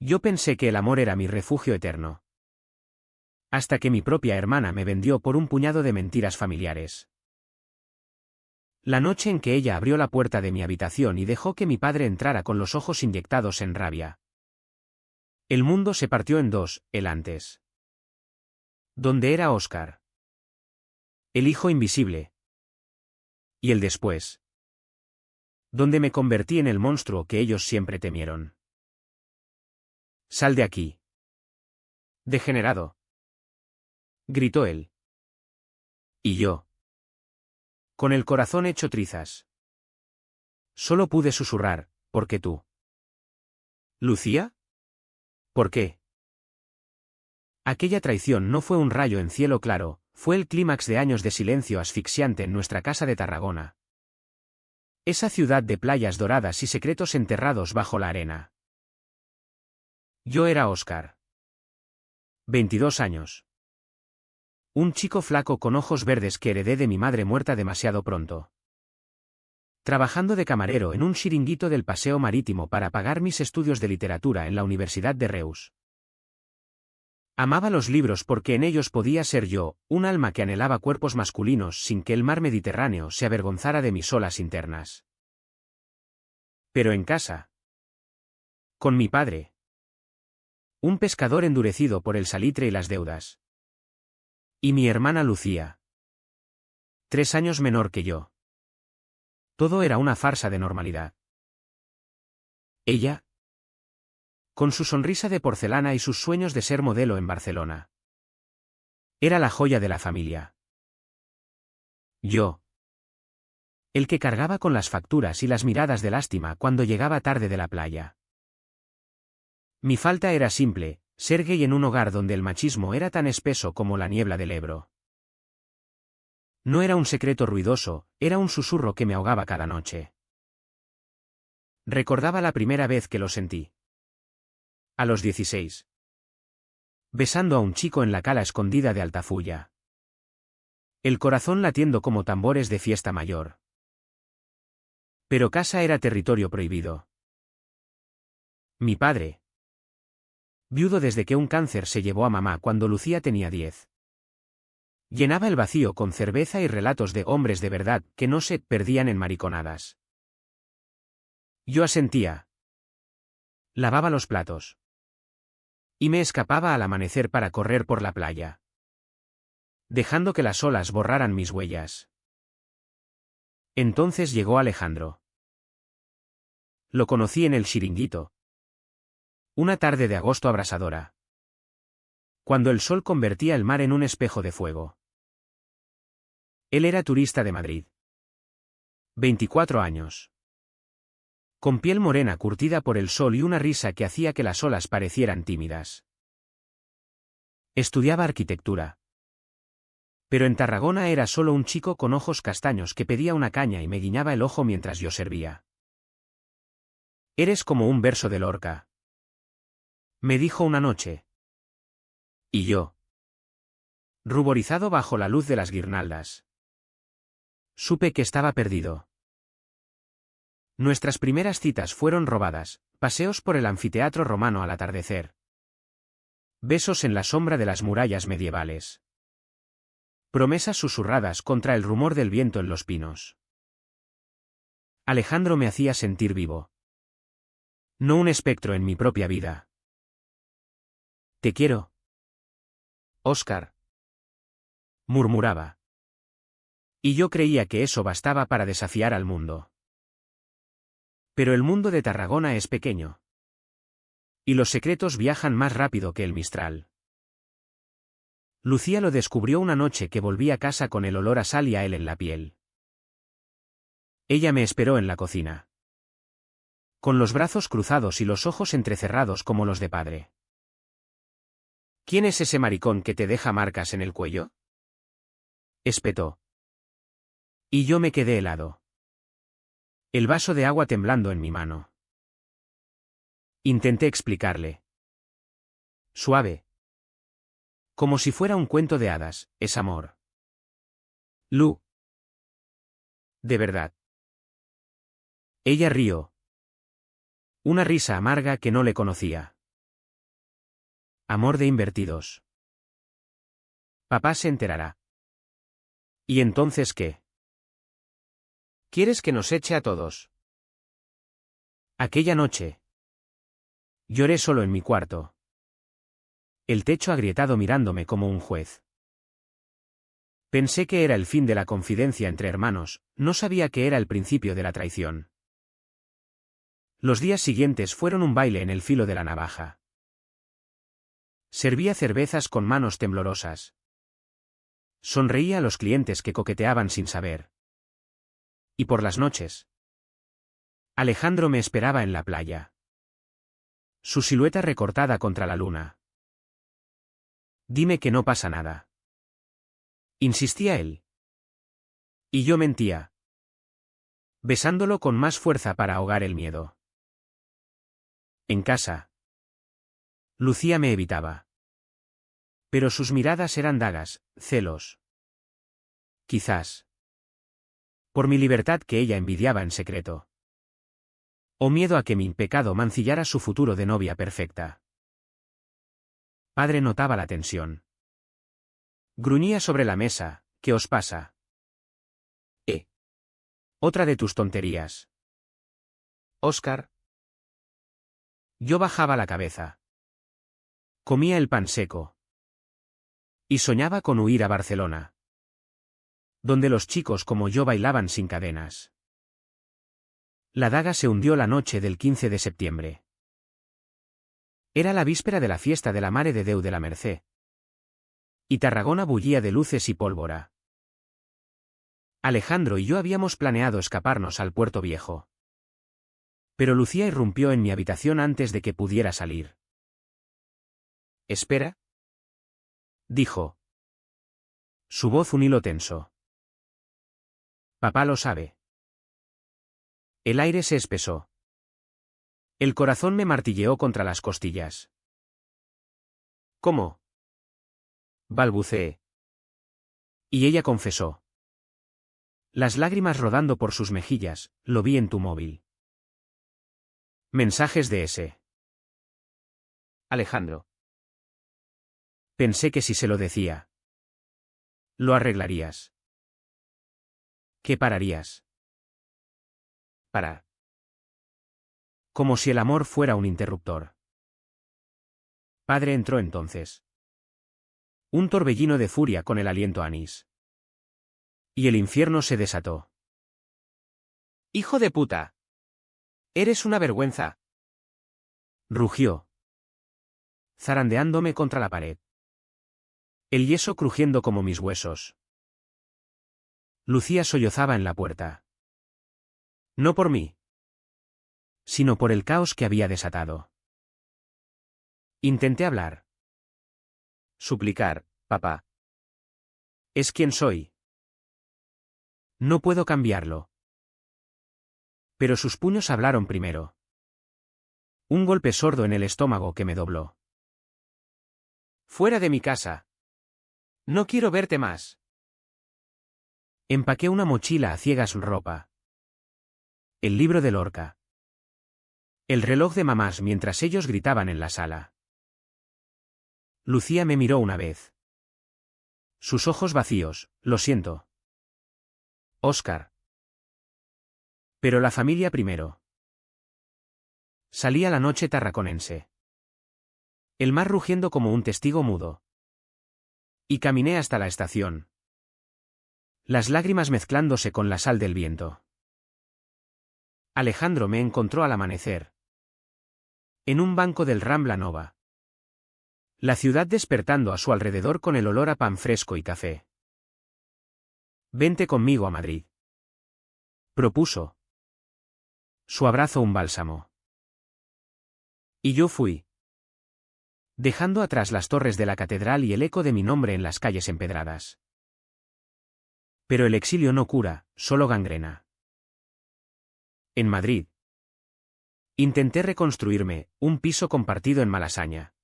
Yo pensé que el amor era mi refugio eterno. Hasta que mi propia hermana me vendió por un puñado de mentiras familiares. La noche en que ella abrió la puerta de mi habitación y dejó que mi padre entrara con los ojos inyectados en rabia. El mundo se partió en dos, el antes. Donde era Oscar. El hijo invisible. Y el después. Donde me convertí en el monstruo que ellos siempre temieron. Sal de aquí. Degenerado. Gritó él. Y yo. Con el corazón hecho trizas. Solo pude susurrar, ¿por qué tú? ¿Lucía? ¿Por qué? Aquella traición no fue un rayo en cielo claro, fue el clímax de años de silencio asfixiante en nuestra casa de Tarragona. Esa ciudad de playas doradas y secretos enterrados bajo la arena. Yo era Oscar. 22 años. Un chico flaco con ojos verdes que heredé de mi madre muerta demasiado pronto. Trabajando de camarero en un chiringuito del paseo marítimo para pagar mis estudios de literatura en la Universidad de Reus. Amaba los libros porque en ellos podía ser yo, un alma que anhelaba cuerpos masculinos sin que el mar Mediterráneo se avergonzara de mis olas internas. Pero en casa. Con mi padre. Un pescador endurecido por el salitre y las deudas. Y mi hermana Lucía. 3 años menor que yo. Todo era una farsa de normalidad. Ella. Con su sonrisa de porcelana y sus sueños de ser modelo en Barcelona. Era la joya de la familia. Yo. El que cargaba con las facturas y las miradas de lástima cuando llegaba tarde de la playa. Mi falta era simple, ser gay en un hogar donde el machismo era tan espeso como la niebla del Ebro. No era un secreto ruidoso, era un susurro que me ahogaba cada noche. Recordaba la primera vez que lo sentí. A los 16. Besando a un chico en la cala escondida de Altafulla. El corazón latiendo como tambores de fiesta mayor. Pero casa era territorio prohibido. Mi padre. Viudo desde que un cáncer se llevó a mamá cuando Lucía tenía 10. Llenaba el vacío con cerveza y relatos de hombres de verdad que no se perdían en mariconadas. Yo asentía. Lavaba los platos. Y me escapaba al amanecer para correr por la playa. Dejando que las olas borraran mis huellas. Entonces llegó Alejandro. Lo conocí en el chiringuito. Una tarde de agosto abrasadora. Cuando el sol convertía el mar en un espejo de fuego. Él era turista de Madrid. 24 años. Con piel morena curtida por el sol y una risa que hacía que las olas parecieran tímidas. Estudiaba arquitectura. Pero en Tarragona era solo un chico con ojos castaños que pedía una caña y me guiñaba el ojo mientras yo servía. Eres como un verso de Lorca. Me dijo una noche. Y yo. Ruborizado bajo la luz de las guirnaldas. Supe que estaba perdido. Nuestras primeras citas fueron robadas, paseos por el anfiteatro romano al atardecer. Besos en la sombra de las murallas medievales. Promesas susurradas contra el rumor del viento en los pinos. Alejandro me hacía sentir vivo. No un espectro en mi propia vida. Te quiero. Oscar. Murmuraba. Y yo creía que eso bastaba para desafiar al mundo. Pero el mundo de Tarragona es pequeño. Y los secretos viajan más rápido que el Mistral. Lucía lo descubrió una noche que volví a casa con el olor a sal y a él en la piel. Ella me esperó en la cocina. Con los brazos cruzados y los ojos entrecerrados como los de padre. ¿Quién es ese maricón que te deja marcas en el cuello? Espetó. Y yo me quedé helado. El vaso de agua temblando en mi mano. Intenté explicarle. Suave. Como si fuera un cuento de hadas, es amor. Lu. De verdad. Ella rió. Una risa amarga que no le conocía. Amor de invertidos. Papá se enterará. ¿Y entonces qué? ¿Quieres que nos eche a todos? Aquella noche. Lloré solo en mi cuarto. El techo agrietado mirándome como un juez. Pensé que era el fin de la confidencia entre hermanos, no sabía que era el principio de la traición. Los días siguientes fueron un baile en el filo de la navaja. Servía cervezas con manos temblorosas. Sonreía a los clientes que coqueteaban sin saber. Y por las noches. Alejandro me esperaba en la playa. Su silueta recortada contra la luna. Dime que no pasa nada. Insistía él. Y yo mentía. Besándolo con más fuerza para ahogar el miedo. En casa. Lucía me evitaba. Pero sus miradas eran dagas, celos. Quizás. Por mi libertad que ella envidiaba en secreto. O miedo a que mi pecado mancillara su futuro de novia perfecta. Padre notaba la tensión. Gruñía sobre la mesa, ¿qué os pasa? Otra de tus tonterías. Óscar. Yo bajaba la cabeza. Comía el pan seco. Y soñaba con huir a Barcelona. Donde los chicos como yo bailaban sin cadenas. La daga se hundió la noche del 15 de septiembre. Era la víspera de la fiesta de la Mare de Déu de la Mercè. Y Tarragona bullía de luces y pólvora. Alejandro y yo habíamos planeado escaparnos al Puerto Viejo. Pero Lucía irrumpió en mi habitación antes de que pudiera salir. Espera. Dijo. Su voz un hilo tenso. Papá lo sabe. El aire se espesó. El corazón me martilleó contra las costillas. ¿Cómo? Balbuceé. Y ella confesó. Las lágrimas rodando por sus mejillas, lo vi en tu móvil. Mensajes de ese. Alejandro. Pensé que si se lo decía. Lo arreglarías. ¿Qué pararías? Parar. Como si el amor fuera un interruptor. Padre entró entonces. Un torbellino de furia con el aliento anís. Y el infierno se desató. ¡Hijo de puta! ¡Eres una vergüenza! Rugió. Zarandeándome contra la pared. El yeso crujiendo como mis huesos. Lucía sollozaba en la puerta. No por mí. Sino por el caos que había desatado. Intenté hablar. Suplicar, papá. Es quien soy. No puedo cambiarlo. Pero sus puños hablaron primero. Un golpe sordo en el estómago que me dobló. Fuera de mi casa. No quiero verte más. Empaqué una mochila a ciegas ropa. El libro de Lorca. El reloj de mamás mientras ellos gritaban en la sala. Lucía me miró una vez. Sus ojos vacíos, lo siento. Óscar. Pero la familia primero. Salí a la noche tarraconense. El mar rugiendo como un testigo mudo. Y caminé hasta la estación. Las lágrimas mezclándose con la sal del viento. Alejandro me encontró al amanecer. En un banco del Rambla Nova. La ciudad despertando a su alrededor con el olor a pan fresco y café. Vente conmigo a Madrid. Propuso. Su abrazo un bálsamo. Y yo fui. Dejando atrás las torres de la catedral y el eco de mi nombre en las calles empedradas. Pero el exilio no cura, solo gangrena. En Madrid. Intenté reconstruirme, un piso compartido en Malasaña.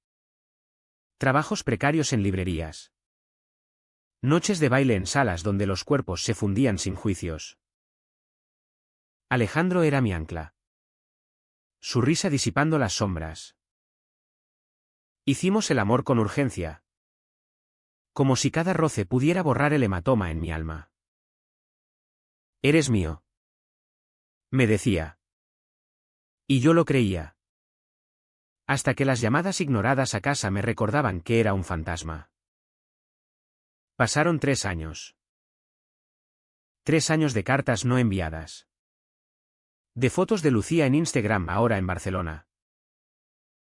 Trabajos precarios en librerías. Noches de baile en salas donde los cuerpos se fundían sin juicios. Alejandro era mi ancla. Su risa disipando las sombras. Hicimos el amor con urgencia. Como si cada roce pudiera borrar el hematoma en mi alma. Eres mío. Me decía. Y yo lo creía. Hasta que las llamadas ignoradas a casa me recordaban que era un fantasma. Pasaron 3 años. 3 años de cartas no enviadas. De fotos de Lucía en Instagram ahora en Barcelona.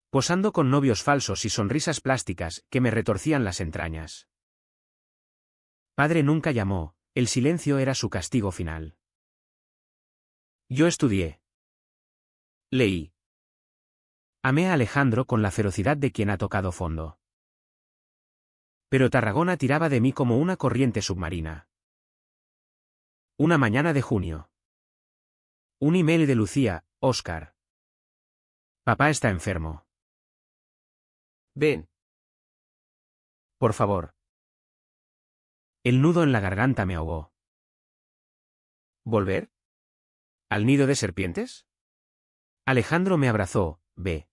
Posando con novios falsos y sonrisas plásticas que me retorcían las entrañas. Padre nunca llamó, el silencio era su castigo final. Yo estudié. Leí. Amé a Alejandro con la ferocidad de quien ha tocado fondo. Pero Tarragona tiraba de mí como una corriente submarina. Una mañana de junio. Un email de Lucía, Óscar. Papá está enfermo. Ven. Por favor. El nudo en la garganta me ahogó. ¿Volver? ¿Al nido de serpientes? Alejandro me abrazó, ve.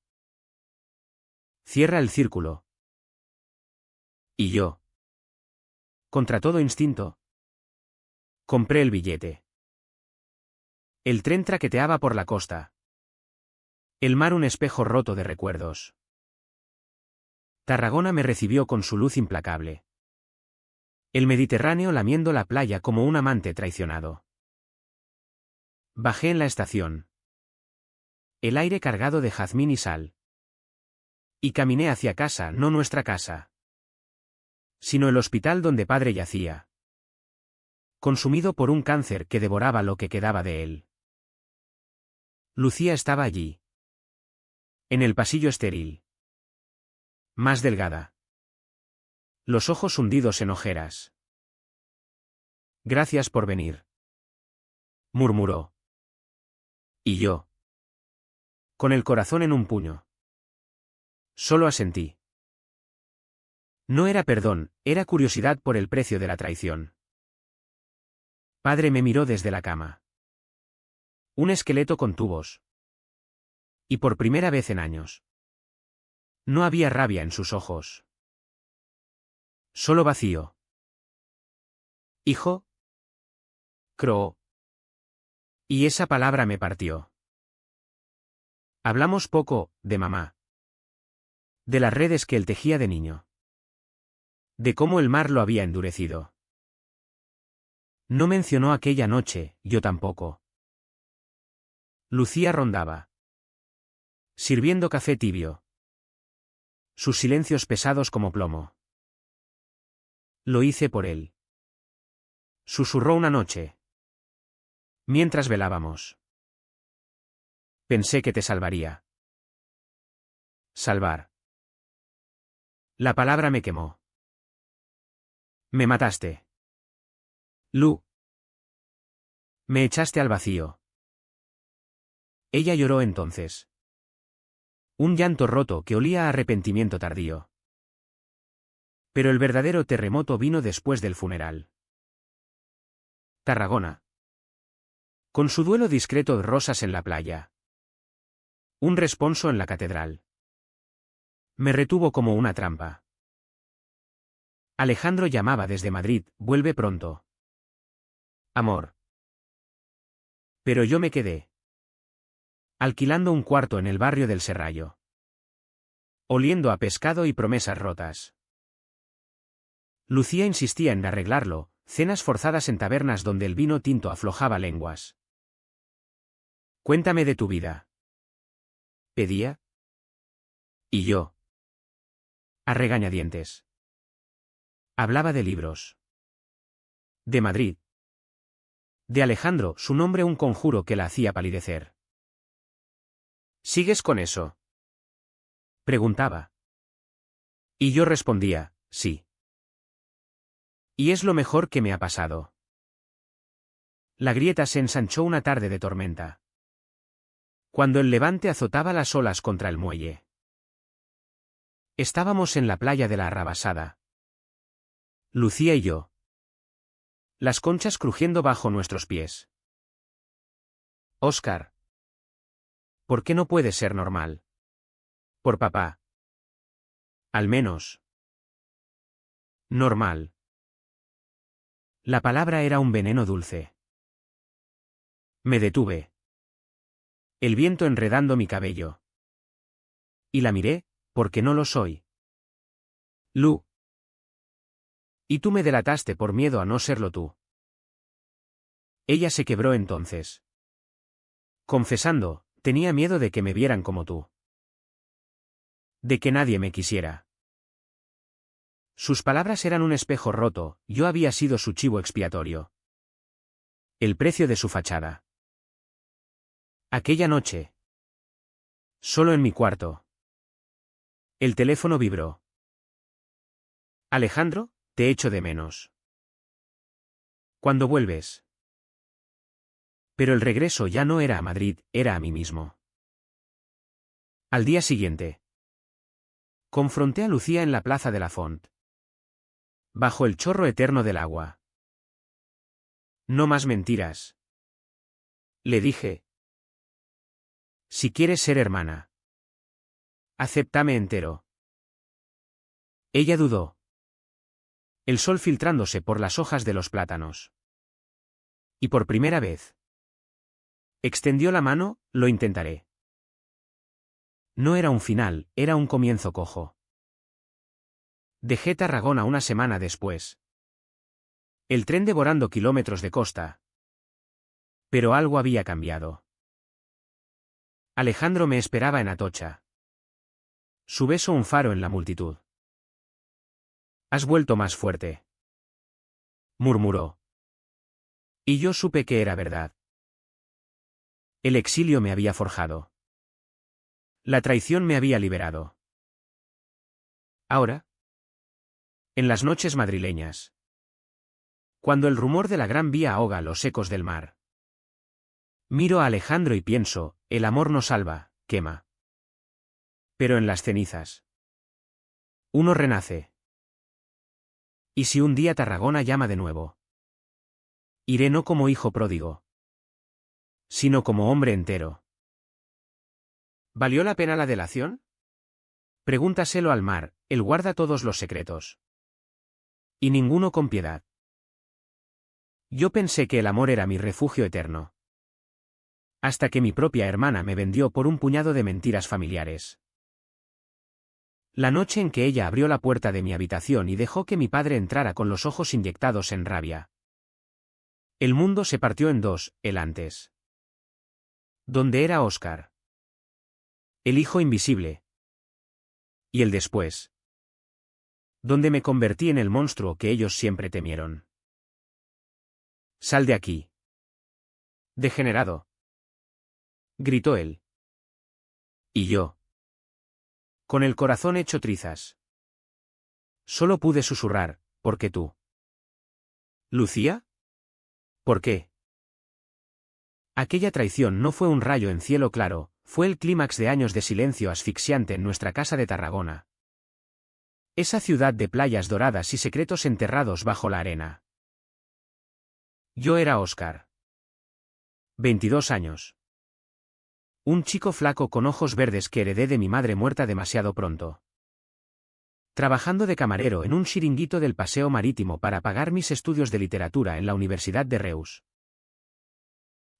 Cierra el círculo. Y yo. Contra todo instinto. Compré el billete. El tren traqueteaba por la costa. El mar un espejo roto de recuerdos. Tarragona me recibió con su luz implacable. El Mediterráneo lamiendo la playa como un amante traicionado. Bajé en la estación. El aire cargado de jazmín y sal. Y caminé hacia casa, no nuestra casa, sino el hospital donde padre yacía. Consumido por un cáncer que devoraba lo que quedaba de él. Lucía estaba allí. En el pasillo estéril. Más delgada. Los ojos hundidos en ojeras. Gracias por venir. Murmuró. Y yo. Con el corazón en un puño. Solo asentí. No era perdón, era curiosidad por el precio de la traición. Padre me miró desde la cama. Un esqueleto con tubos. Y por primera vez en años. No había rabia en sus ojos. Solo vacío. ¿Hijo? Croó. Y esa palabra me partió. Hablamos poco, de mamá. De las redes que él tejía de niño. De cómo el mar lo había endurecido. No mencionó aquella noche, yo tampoco. Lucía rondaba. Sirviendo café tibio. Sus silencios pesados como plomo. Lo hice por él. Susurró una noche. Mientras velábamos. Pensé que te salvaría. Salvar. La palabra me quemó. Me mataste. Lu. Me echaste al vacío. Ella lloró entonces. Un llanto roto que olía a arrepentimiento tardío. Pero el verdadero terremoto vino después del funeral. Tarragona. Con su duelo discreto de rosas en la playa. Un responso en la catedral. Me retuvo como una trampa. Alejandro llamaba desde Madrid, vuelve pronto. Amor. Pero yo me quedé. Alquilando un cuarto en el barrio del Serrallo. Oliendo a pescado y promesas rotas. Lucía insistía en arreglarlo, cenas forzadas en tabernas donde el vino tinto aflojaba lenguas. Cuéntame de tu vida. Pedía. Y yo. A regañadientes. Hablaba de libros. De Madrid. De Alejandro, su nombre un conjuro que la hacía palidecer. ¿Sigues con eso? Preguntaba. Y yo respondía, sí. Y es lo mejor que me ha pasado. La grieta se ensanchó una tarde de tormenta. Cuando el levante azotaba las olas contra el muelle. Estábamos en la playa de la Arrabasada. Lucía y yo. Las conchas crujiendo bajo nuestros pies. Óscar. ¿Por qué no puede ser normal? Por papá. Al menos. Normal. La palabra era un veneno dulce. Me detuve. El viento enredando mi cabello. Y la miré, porque no lo soy. Lu. Y tú me delataste por miedo a no serlo tú. Ella se quebró entonces. Confesando, tenía miedo de que me vieran como tú. De que nadie me quisiera. Sus palabras eran un espejo roto, yo había sido su chivo expiatorio. El precio de su fachada. Aquella noche. Solo en mi cuarto. El teléfono vibró. Alejandro, te echo de menos. ¿Cuándo vuelves? Pero el regreso ya no era a Madrid, era a mí mismo. Al día siguiente. Confronté a Lucía en la plaza de la Font. Bajo el chorro eterno del agua. No más mentiras. Le dije. Si quieres ser hermana. Acéptame entero. Ella dudó. El sol filtrándose por las hojas de los plátanos. Y por primera vez. Extendió la mano, lo intentaré. No era un final, era un comienzo cojo. Dejé Tarragona una semana después. El tren devorando kilómetros de costa. Pero algo había cambiado. Alejandro me esperaba en Atocha. Su beso un faro en la multitud. Has vuelto más fuerte. Murmuró. Y yo supe que era verdad. El exilio me había forjado. La traición me había liberado. Ahora. En las noches madrileñas. Cuando el rumor de la Gran Vía ahoga los ecos del mar. Miro a Alejandro y pienso, el amor no salva, quema. Pero en las cenizas. Uno renace. ¿Y si un día Tarragona llama de nuevo? Iré no como hijo pródigo. Sino como hombre entero. ¿Valió la pena la delación? Pregúntaselo al mar, él guarda todos los secretos. Y ninguno con piedad. Yo pensé que el amor era mi refugio eterno. Hasta que mi propia hermana me vendió por un puñado de mentiras familiares. La noche en que ella abrió la puerta de mi habitación y dejó que mi padre entrara con los ojos inyectados en rabia. El mundo se partió en dos, el antes. Donde era Óscar. El hijo invisible. Y el después. Donde me convertí en el monstruo que ellos siempre temieron. Sal de aquí. Degenerado. Gritó él. Y yo. Con el corazón hecho trizas. Solo pude susurrar, ¿por qué tú? ¿Lucía? ¿Por qué? Aquella traición no fue un rayo en cielo claro, fue el clímax de años de silencio asfixiante en nuestra casa de Tarragona. Esa ciudad de playas doradas y secretos enterrados bajo la arena. Yo era Óscar. 22 años. Un chico flaco con ojos verdes que heredé de mi madre muerta demasiado pronto. Trabajando de camarero en un chiringuito del paseo marítimo para pagar mis estudios de literatura en la Universidad de Reus.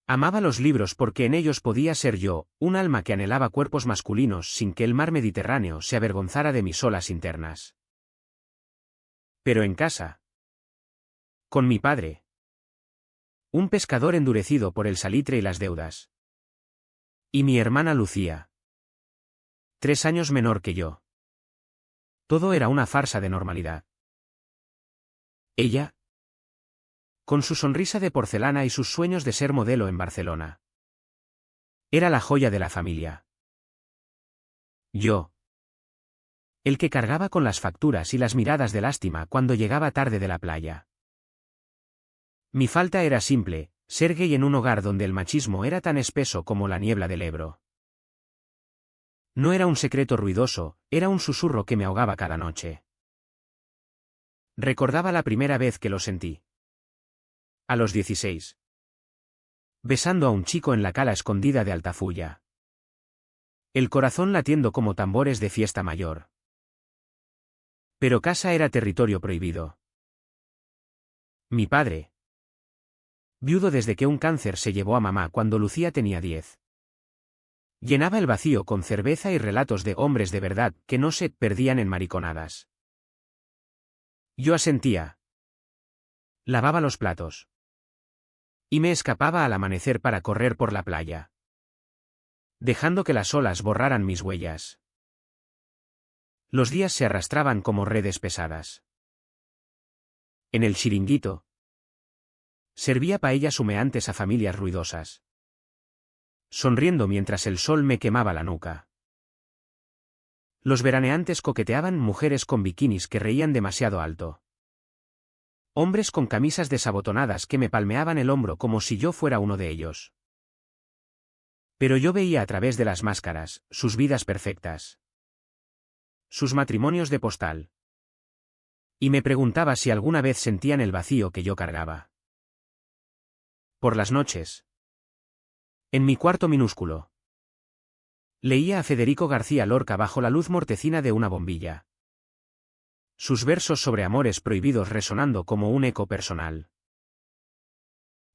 Amaba los libros porque en ellos podía ser yo, un alma que anhelaba cuerpos masculinos sin que el mar Mediterráneo se avergonzara de mis olas internas. Pero en casa. Con mi padre. Un pescador endurecido por el salitre y las deudas. Y mi hermana Lucía. 3 años menor que yo. Todo era una farsa de normalidad. Ella. Con su sonrisa de porcelana y sus sueños de ser modelo en Barcelona. Era la joya de la familia. Yo. El que cargaba con las facturas y las miradas de lástima cuando llegaba tarde de la playa. Mi falta era simple, ser gay en un hogar donde el machismo era tan espeso como la niebla del Ebro. No era un secreto ruidoso, era un susurro que me ahogaba cada noche. Recordaba la primera vez que lo sentí. A los 16. Besando a un chico en la cala escondida de Altafulla. El corazón latiendo como tambores de fiesta mayor. Pero casa era territorio prohibido. Mi padre, viudo desde que un cáncer se llevó a mamá cuando Lucía tenía 10. Llenaba el vacío con cerveza y relatos de hombres de verdad que no se perdían en mariconadas. Yo asentía. Lavaba los platos. Y me escapaba al amanecer para correr por la playa, dejando que las olas borraran mis huellas. Los días se arrastraban como redes pesadas. En el chiringuito, servía paellas humeantes a familias ruidosas, sonriendo mientras el sol me quemaba la nuca. Los veraneantes coqueteaban mujeres con bikinis que reían demasiado alto. Hombres con camisas desabotonadas que me palmeaban el hombro como si yo fuera uno de ellos. Pero yo veía a través de las máscaras, sus vidas perfectas, sus matrimonios de postal. Y me preguntaba si alguna vez sentían el vacío que yo cargaba. Por las noches, en mi cuarto minúsculo, leía a Federico García Lorca bajo la luz mortecina de una bombilla. Sus versos sobre amores prohibidos resonando como un eco personal.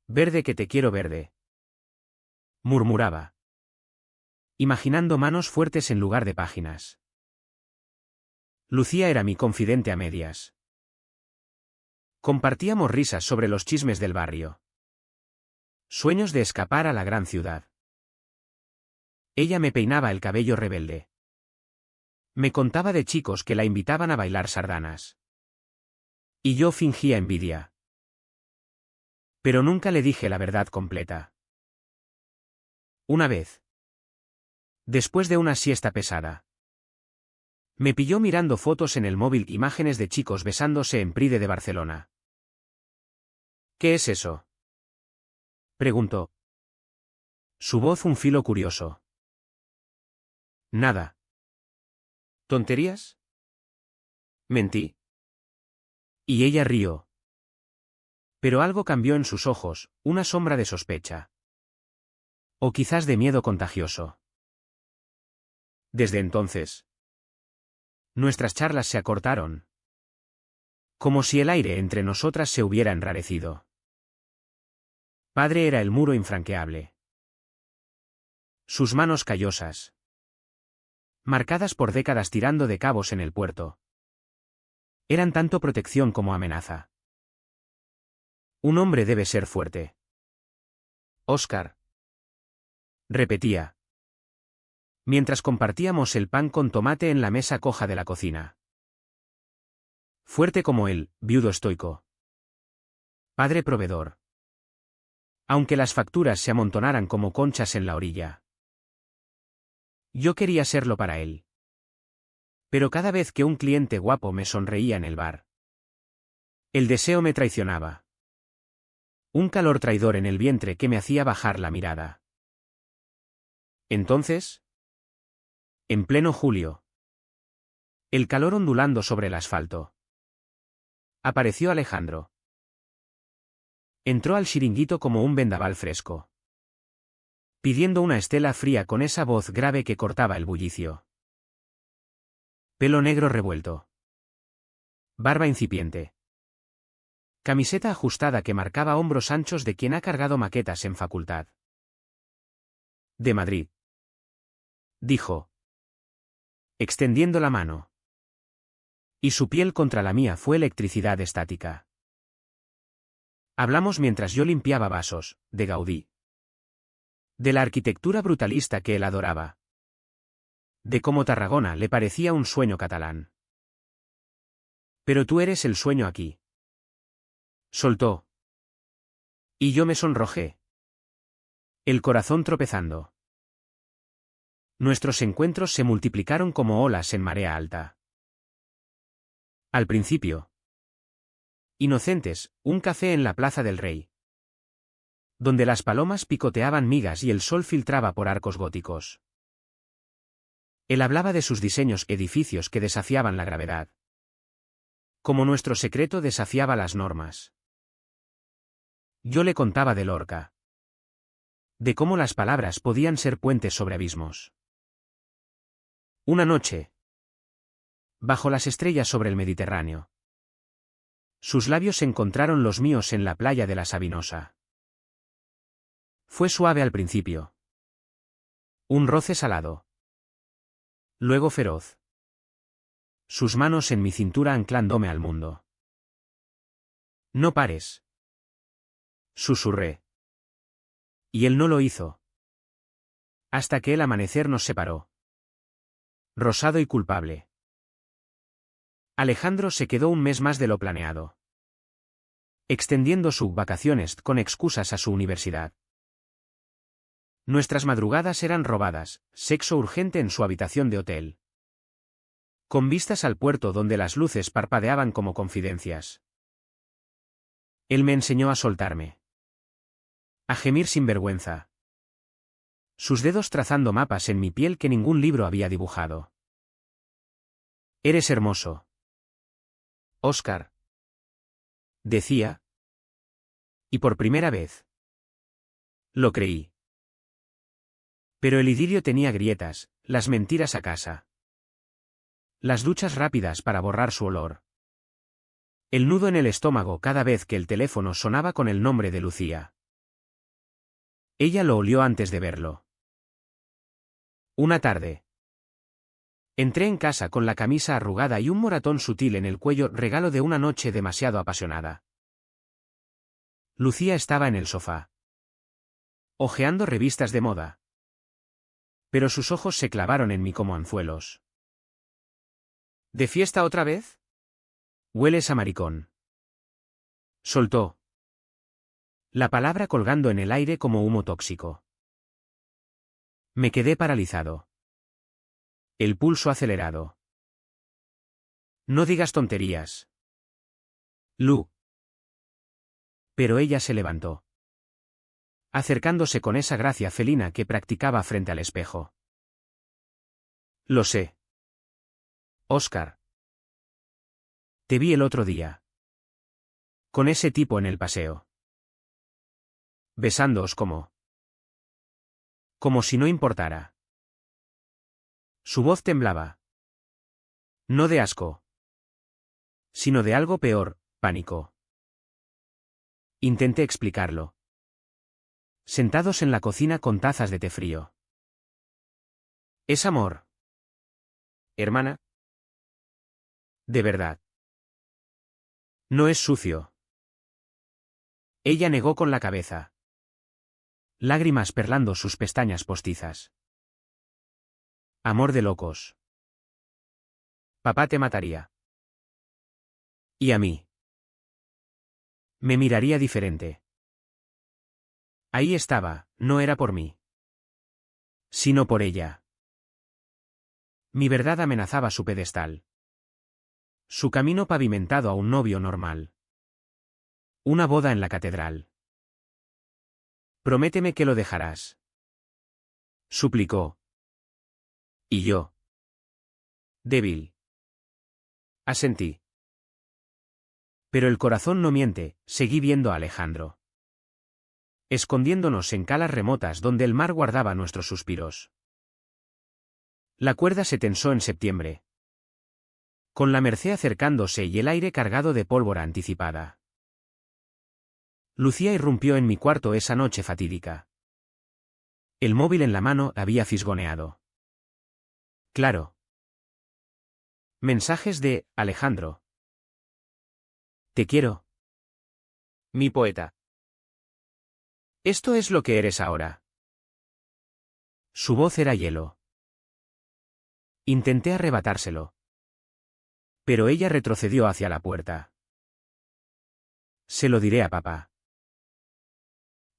Verde que te quiero verde, murmuraba, imaginando manos fuertes en lugar de páginas. Lucía era mi confidente a medias. Compartíamos risas sobre los chismes del barrio. Sueños de escapar a la gran ciudad. Ella me peinaba el cabello rebelde. Me contaba de chicos que la invitaban a bailar sardanas. Y yo fingía envidia. Pero nunca le dije la verdad completa. Una vez, después de una siesta pesada, me pilló mirando fotos en el móvil, imágenes de chicos besándose en Pride de Barcelona. ¿Qué es eso?, preguntó. Su voz un filo curioso. Nada. ¿Tonterías? Mentí. Y ella rió. Pero algo cambió en sus ojos, una sombra de sospecha. O quizás de miedo contagioso. Desde entonces, nuestras charlas se acortaron. Como si el aire entre nosotras se hubiera enrarecido. Padre era el muro infranqueable. Sus manos callosas, marcadas por décadas tirando de cabos en el puerto, eran tanto protección como amenaza. Un hombre debe ser fuerte. Óscar, repetía, mientras compartíamos el pan con tomate en la mesa coja de la cocina. Fuerte como él, viudo estoico. Padre proveedor. Aunque las facturas se amontonaran como conchas en la orilla. Yo quería serlo para él. Pero cada vez que un cliente guapo me sonreía en el bar, el deseo me traicionaba. Un calor traidor en el vientre que me hacía bajar la mirada. Entonces, en pleno julio, el calor ondulando sobre el asfalto, apareció Alejandro. Entró al chiringuito como un vendaval fresco, pidiendo una estela fría con esa voz grave que cortaba el bullicio. Pelo negro revuelto. Barba incipiente. Camiseta ajustada que marcaba hombros anchos de quien ha cargado maquetas en facultad. De Madrid, dijo, extendiendo la mano. Y su piel contra la mía fue electricidad estática. Hablamos mientras yo limpiaba vasos, de Gaudí. De la arquitectura brutalista que él adoraba. De cómo Tarragona le parecía un sueño catalán. Pero tú eres el sueño aquí. Soltó. Y yo me sonrojé. El corazón tropezando. Nuestros encuentros se multiplicaron como olas en marea alta. Al principio, inocentes, un café en la Plaza del Rey, donde las palomas picoteaban migas y el sol filtraba por arcos góticos. Él hablaba de sus diseños, edificios que desafiaban la gravedad. Como nuestro secreto desafiaba las normas. Yo le contaba de Lorca. De cómo las palabras podían ser puentes sobre abismos. Una noche, bajo las estrellas sobre el Mediterráneo. Sus labios encontraron los míos en la playa de la Sabinosa. Fue suave al principio. Un roce salado. Luego feroz. Sus manos en mi cintura anclándome al mundo. No pares. Susurré. Y él no lo hizo. Hasta que el amanecer nos separó. Rosado y culpable. Alejandro se quedó un mes más de lo planeado. Extendiendo sus vacaciones con excusas a su universidad. Nuestras madrugadas eran robadas, sexo urgente en su habitación de hotel. Con vistas al puerto donde las luces parpadeaban como confidencias. Él me enseñó a soltarme. A gemir sin vergüenza. Sus dedos trazando mapas en mi piel que ningún libro había dibujado. Eres hermoso. Oscar. Decía. Y por primera vez. Lo creí. Pero el idilio tenía grietas, las mentiras a casa. Las duchas rápidas para borrar su olor. El nudo en el estómago cada vez que el teléfono sonaba con el nombre de Lucía. Ella lo olió antes de verlo. Una tarde. Entré en casa con la camisa arrugada y un moratón sutil en el cuello, regalo de una noche demasiado apasionada. Lucía estaba en el sofá. Hojeando revistas de moda. Pero sus ojos se clavaron en mí como anzuelos. ¿De fiesta otra vez? Hueles a maricón. Soltó. La palabra colgando en el aire como humo tóxico. Me quedé paralizado. El pulso acelerado. No digas tonterías. Lu. Pero ella se levantó. Acercándose con esa gracia felina que practicaba frente al espejo. Lo sé. Oscar. Te vi el otro día. Con ese tipo en el paseo. Besándoos como si no importara. Su voz temblaba. No de asco. Sino de algo peor, pánico. Intenté explicarlo. Sentados en la cocina con tazas de té frío. Es amor. Hermana. De verdad. No es sucio. Ella negó con la cabeza. Lágrimas perlando sus pestañas postizas. Amor de locos. Papá te mataría. Y a mí. Me miraría diferente. Ahí estaba, no era por mí. Sino por ella. Mi verdad amenazaba su pedestal. Su camino pavimentado a un novio normal. Una boda en la catedral. Prométeme que lo dejarás. Suplicó. Y yo. Débil. Asentí. Pero el corazón no miente, seguí viendo a Alejandro. Escondiéndonos en calas remotas donde el mar guardaba nuestros suspiros. La cuerda se tensó en septiembre. Con la Merced acercándose y el aire cargado de pólvora anticipada. Lucía irrumpió en mi cuarto esa noche fatídica. El móvil en la mano había fisgoneado. Claro. Mensajes de Alejandro. Te quiero. Mi poeta. Esto es lo que eres ahora. Su voz era hielo. Intenté arrebatárselo. Pero ella retrocedió hacia la puerta. Se lo diré a papá.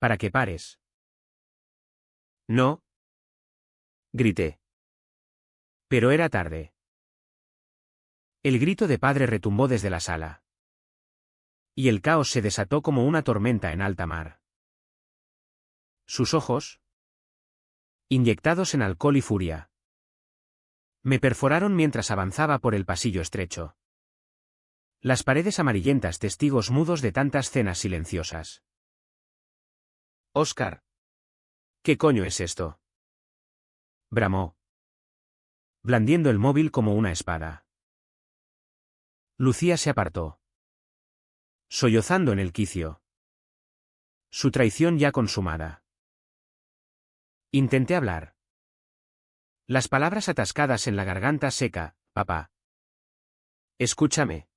Para que pares. No. Grité. Pero era tarde. El grito de padre retumbó desde la sala. Y el caos se desató como una tormenta en alta mar. Sus ojos, inyectados en alcohol y furia, me perforaron mientras avanzaba por el pasillo estrecho. Las paredes amarillentas, testigos mudos de tantas cenas silenciosas. Oscar. ¿Qué coño es esto? Bramó. Blandiendo el móvil como una espada. Lucía se apartó, sollozando en el quicio. Su traición ya consumada. Intenté hablar. Las palabras atascadas en la garganta seca. Papá. Escúchame.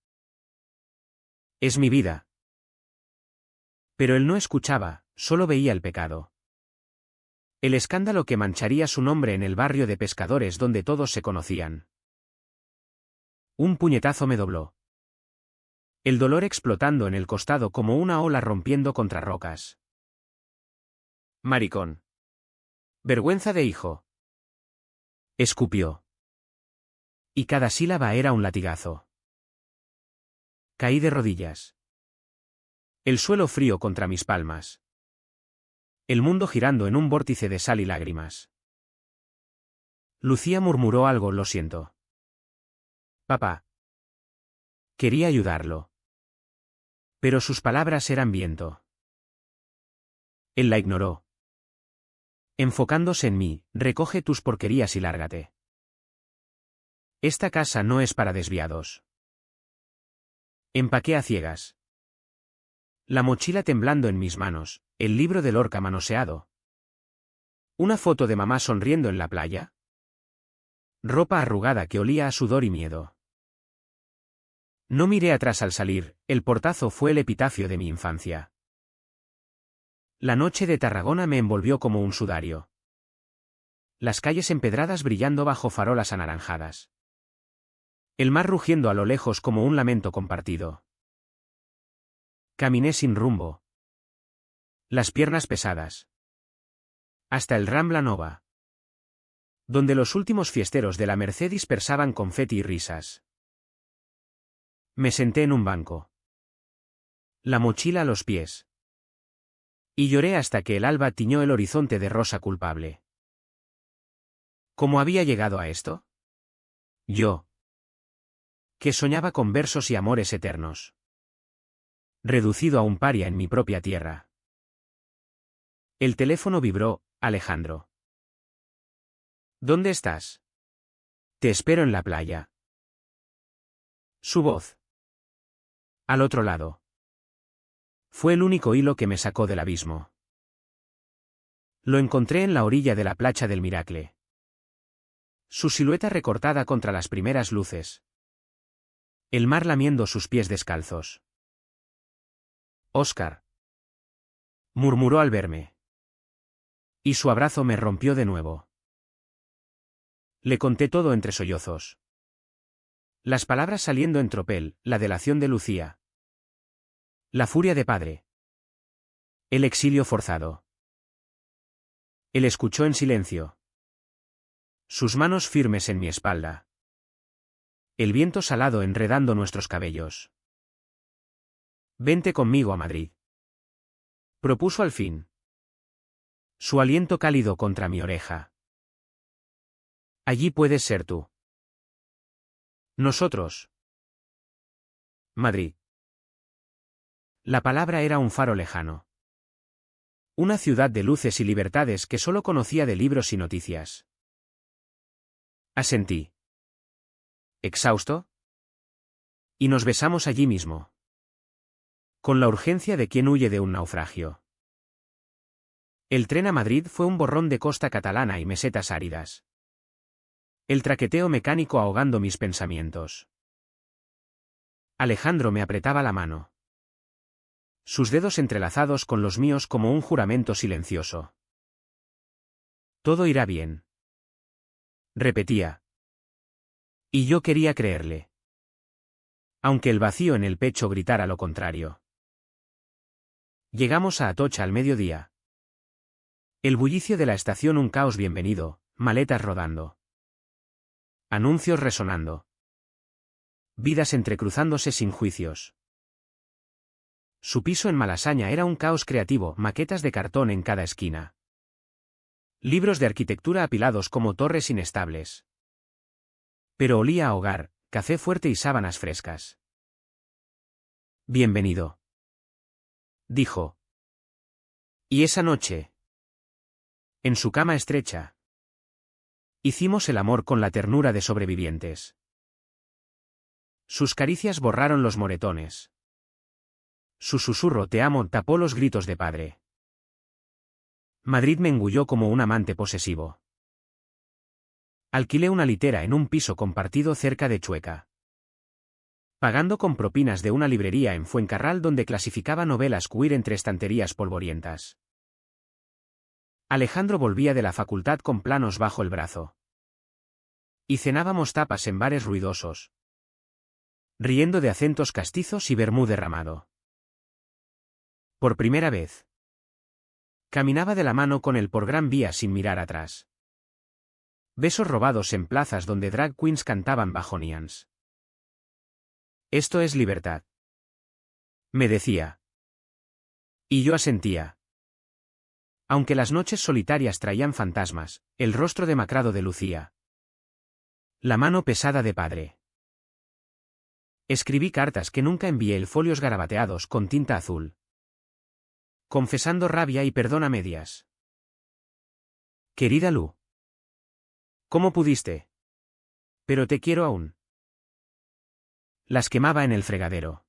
Es mi vida. Pero él no escuchaba, solo veía el pecado. El escándalo que mancharía su nombre en el barrio de pescadores donde todos se conocían. Un puñetazo me dobló. El dolor explotando en el costado como una ola rompiendo contra rocas. Maricón. Vergüenza de hijo. Escupió. Y cada sílaba era un latigazo. Caí de rodillas. El suelo frío contra mis palmas. El mundo girando en un vórtice de sal y lágrimas. Lucía murmuró algo, lo siento. Papá. Quería ayudarlo. Pero sus palabras eran viento. Él la ignoró. Enfocándose en mí, recoge tus porquerías y lárgate. Esta casa no es para desviados. Empaqué a ciegas. La mochila temblando en mis manos, el libro de Lorca manoseado. Una foto de mamá sonriendo en la playa. Ropa arrugada que olía a sudor y miedo. No miré atrás al salir, el portazo fue el epitafio de mi infancia. La noche de Tarragona me envolvió como un sudario. Las calles empedradas brillando bajo farolas anaranjadas. El mar rugiendo a lo lejos como un lamento compartido. Caminé sin rumbo. Las piernas pesadas. Hasta el Rambla Nova. Donde los últimos fiesteros de la Merced dispersaban confeti y risas. Me senté en un banco. La mochila a los pies. Y lloré hasta que el alba tiñó el horizonte de rosa culpable. ¿Cómo había llegado a esto? Yo. Que soñaba con versos y amores eternos. Reducido a un paria en mi propia tierra. El teléfono vibró. Alejandro. ¿Dónde estás? Te espero en la playa. Su voz. Al otro lado. Fue el único hilo que me sacó del abismo. Lo encontré en la orilla de la playa del Miracle. Su silueta recortada contra las primeras luces. El mar lamiendo sus pies descalzos. Óscar. Murmuró al verme. Y su abrazo me rompió de nuevo. Le conté todo entre sollozos. Las palabras saliendo en tropel, la delación de Lucía. La furia de padre. El exilio forzado. Él escuchó en silencio. Sus manos firmes en mi espalda. El viento salado enredando nuestros cabellos. Vente conmigo a Madrid. Propuso al fin. Su aliento cálido contra mi oreja. Allí puedes ser tú. Nosotros. Madrid. La palabra era un faro lejano. Una ciudad de luces y libertades que solo conocía de libros y noticias. Asentí. ¿Exhausto? Y nos besamos allí mismo. Con la urgencia de quien huye de un naufragio. El tren a Madrid fue un borrón de costa catalana y mesetas áridas. El traqueteo mecánico ahogando mis pensamientos. Alejandro me apretaba la mano. Sus dedos entrelazados con los míos como un juramento silencioso. Todo irá bien. Repetía. Y yo quería creerle. Aunque el vacío en el pecho gritara lo contrario. Llegamos a Atocha al mediodía. El bullicio de la estación un caos bienvenido, maletas rodando. Anuncios resonando. Vidas entrecruzándose sin juicios. Su piso en Malasaña era un caos creativo, maquetas de cartón en cada esquina. Libros de arquitectura apilados como torres inestables. Pero olía a hogar, café fuerte y sábanas frescas. Bienvenido. Dijo. Y esa noche. En su cama estrecha. Hicimos el amor con la ternura de sobrevivientes. Sus caricias borraron los moretones. Su susurro "te amo" tapó los gritos de padre. Madrid me engulló como un amante posesivo. Alquilé una litera en un piso compartido cerca de Chueca. Pagando con propinas de una librería en Fuencarral donde clasificaba novelas queer entre estanterías polvorientas. Alejandro volvía de la facultad con planos bajo el brazo. Y cenábamos tapas en bares ruidosos, riendo de acentos castizos y vermú derramado. Por primera vez. Caminaba de la mano con él por Gran Vía sin mirar atrás. Besos robados en plazas donde drag queens cantaban bajonians. Esto es libertad. Me decía. Y yo asentía. Aunque las noches solitarias traían fantasmas, el rostro demacrado de Lucía. La mano pesada de padre. Escribí cartas que nunca envié, folios garabateados con tinta azul. Confesando rabia y perdón a medias. Querida Lu. ¿Cómo pudiste? Pero te quiero aún. Las quemaba en el fregadero.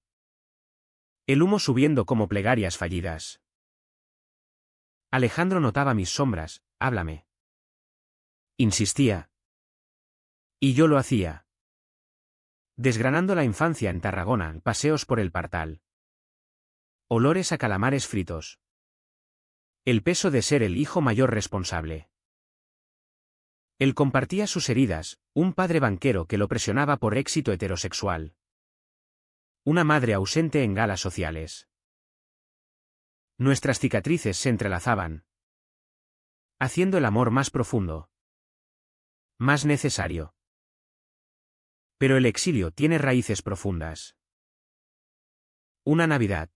El humo subiendo como plegarias fallidas. Alejandro notaba mis sombras, háblame. Insistía. Y yo lo hacía. Desgranando la infancia en Tarragona, paseos por el Partal. Olores a calamares fritos. El peso de ser el hijo mayor responsable. Él compartía sus heridas, un padre banquero que lo presionaba por éxito heterosexual. Una madre ausente en galas sociales. Nuestras cicatrices se entrelazaban, haciendo el amor más profundo. Más necesario. Pero el exilio tiene raíces profundas. Una Navidad.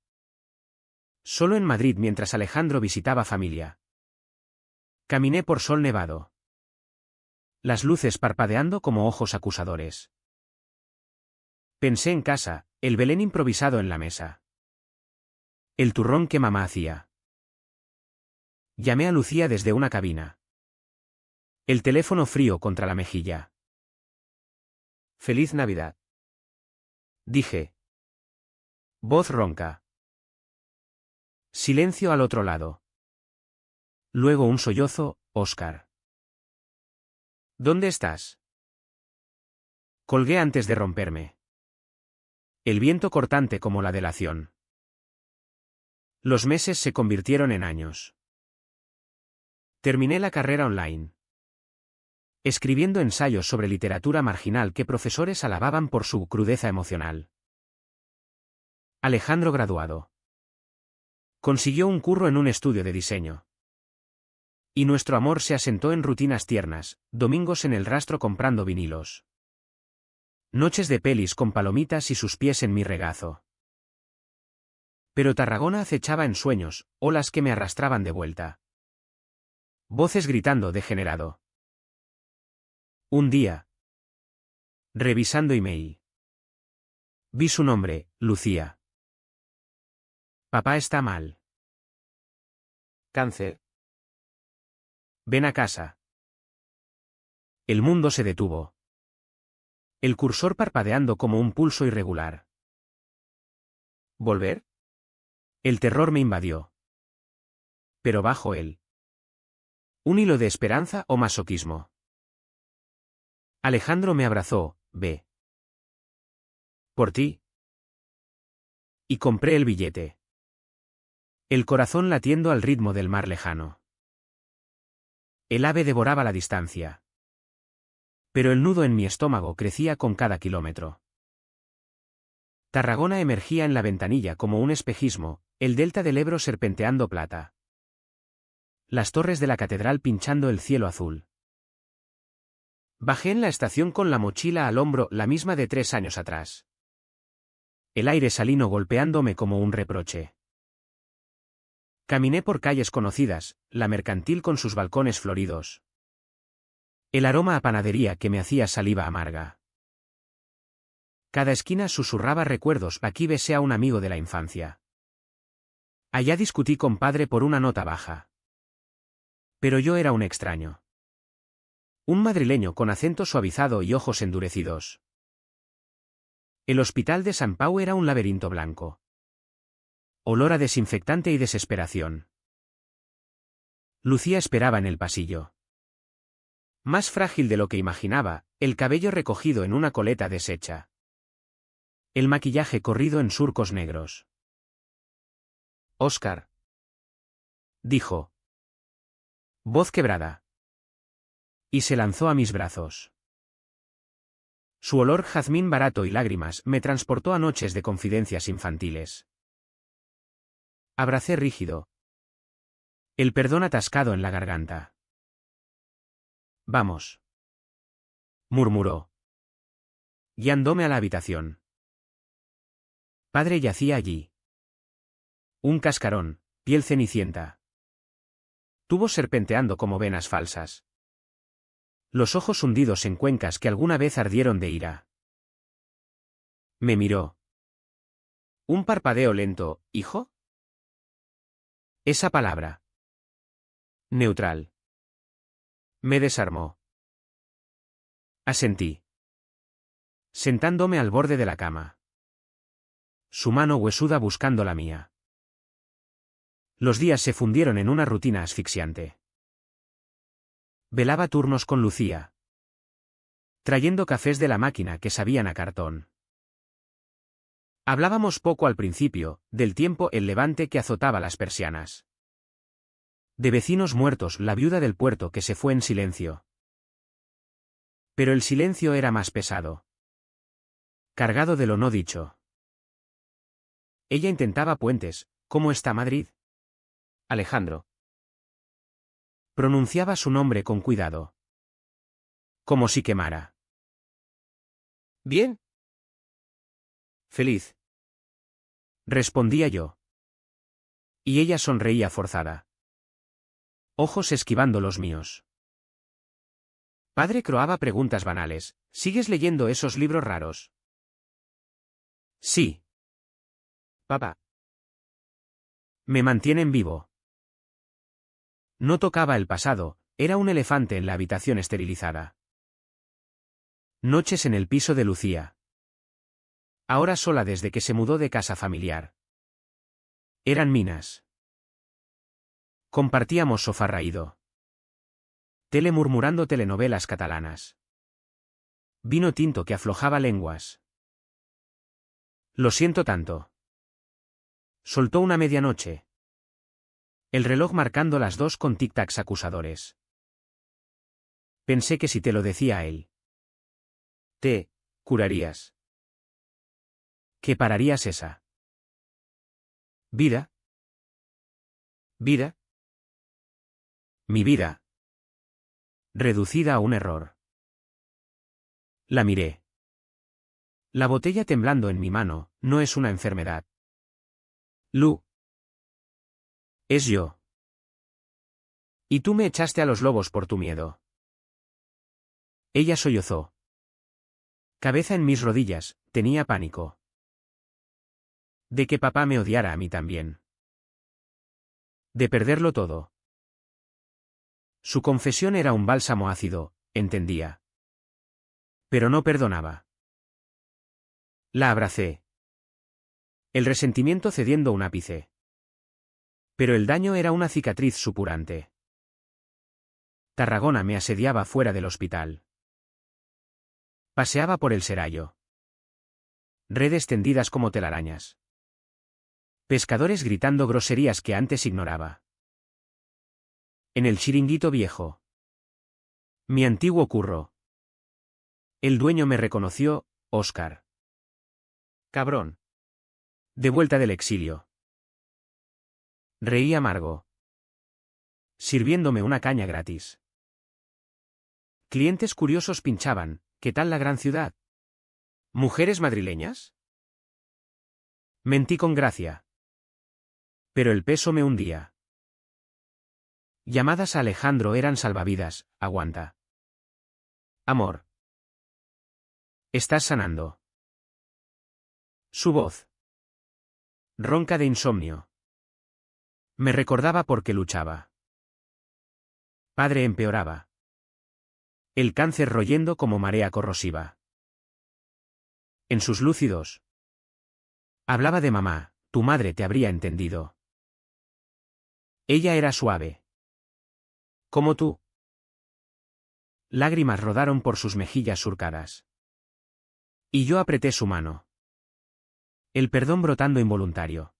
Solo en Madrid mientras Alejandro visitaba familia. Caminé por Sol Nevado. Las luces parpadeando como ojos acusadores. Pensé en casa, el Belén improvisado en la mesa. El turrón que mamá hacía. Llamé a Lucía desde una cabina. El teléfono frío contra la mejilla. Feliz Navidad. Dije. Voz ronca. Silencio al otro lado. Luego un sollozo, Óscar. ¿Dónde estás? Colgué antes de romperme. El viento cortante como la delación. Los meses se convirtieron en años. Terminé la carrera online. Escribiendo ensayos sobre literatura marginal que profesores alababan por su crudeza emocional. Alejandro graduado. Consiguió un curro en un estudio de diseño. Y nuestro amor se asentó en rutinas tiernas, domingos en el rastro comprando vinilos. Noches de pelis con palomitas y sus pies en mi regazo. Pero Tarragona acechaba en sueños, olas que me arrastraban de vuelta. Voces gritando degenerado. Un día. Revisando email. Vi su nombre, Lucía. Papá está mal. Cáncer. Ven a casa. El mundo se detuvo. El cursor parpadeando como un pulso irregular. ¿Volver? El terror me invadió. Pero bajo él. ¿Un hilo de esperanza o masoquismo? Alejandro me abrazó, ve. Por ti. Y compré el billete. El corazón latiendo al ritmo del mar lejano. El ave devoraba la distancia. Pero el nudo en mi estómago crecía con cada kilómetro. Tarragona emergía en la ventanilla como un espejismo, el delta del Ebro serpenteando plata. Las torres de la catedral pinchando el cielo azul. Bajé en la estación con la mochila al hombro, la misma de 3 años atrás. El aire salino golpeándome como un reproche. Caminé por calles conocidas, la Mercantil con sus balcones floridos. El aroma a panadería que me hacía saliva amarga. Cada esquina susurraba recuerdos, aquí besé a un amigo de la infancia. Allá discutí con padre por una nota baja. Pero yo era un extraño. Un madrileño con acento suavizado y ojos endurecidos. El hospital de San Pau era un laberinto blanco. Olor a desinfectante y desesperación. Lucía esperaba en el pasillo. Más frágil de lo que imaginaba, el cabello recogido en una coleta deshecha. El maquillaje corrido en surcos negros. «Óscar», dijo. Voz quebrada. Y se lanzó a mis brazos. Su olor jazmín barato y lágrimas me transportó a noches de confidencias infantiles. Abracé rígido. El perdón atascado en la garganta. «Vamos», murmuró. Guiándome a la habitación. Padre yacía allí. Un cascarón, piel cenicienta. Tubos serpenteando como venas falsas. Los ojos hundidos en cuencas que alguna vez ardieron de ira. Me miró. Un parpadeo lento, ¿hijo? Esa palabra. Neutral. Me desarmó. Asentí. Sentándome al borde de la cama. Su mano huesuda buscando la mía. Los días se fundieron en una rutina asfixiante. Velaba turnos con Lucía. Trayendo cafés de la máquina que sabían a cartón. Hablábamos poco al principio, del tiempo el levante que azotaba las persianas. De vecinos muertos, la viuda del puerto que se fue en silencio. Pero el silencio era más pesado. Cargado de lo no dicho. Ella intentaba puentes. ¿Cómo está Madrid? Alejandro. Pronunciaba su nombre con cuidado. Como si quemara. Bien. Feliz. Respondía yo. Y ella sonreía forzada. Ojos esquivando los míos. Padre croaba preguntas banales. ¿Sigues leyendo esos libros raros? Sí. Papá. Me mantienen vivo. No tocaba el pasado, era un elefante en la habitación esterilizada. Noches en el piso de Lucía. Ahora sola desde que se mudó de casa familiar. Eran minas. Compartíamos sofá raído. Tele murmurando telenovelas catalanas. Vino tinto que aflojaba lenguas. Lo siento tanto. Soltó una medianoche. El reloj marcando las 2 con tic-tacs acusadores. Pensé que si te lo decía a él. Te curarías. ¿Que pararías esa vida? ¿Vida? Mi vida. Reducida a un error. La miré. La botella temblando en mi mano, no es una enfermedad. Lu. Es yo. Y tú me echaste a los lobos por tu miedo. Ella sollozó. Cabeza en mis rodillas, tenía pánico. De que papá me odiara a mí también. De perderlo todo. Su confesión era un bálsamo ácido, entendía. Pero no perdonaba. La abracé. El resentimiento cediendo un ápice. Pero el daño era una cicatriz supurante. Tarragona me asediaba fuera del hospital. Paseaba por el Serallo. Redes tendidas como telarañas. Pescadores gritando groserías que antes ignoraba. En el chiringuito viejo. Mi antiguo curro. El dueño me reconoció, Óscar. Cabrón. De vuelta del exilio. Reí amargo. Sirviéndome una caña gratis. Clientes curiosos pinchaban. ¿Qué tal la gran ciudad? ¿Mujeres madrileñas? Mentí con gracia. Pero el peso me hundía. Llamadas a Alejandro eran salvavidas, aguanta. Amor. Estás sanando. Su voz. Ronca de insomnio. Me recordaba por qué luchaba. Padre empeoraba. El cáncer royendo como marea corrosiva. En sus lúcidos. Hablaba de mamá, tu madre te habría entendido. Ella era suave. Como tú. Lágrimas rodaron por sus mejillas surcadas. Y yo apreté su mano. El perdón brotando involuntario.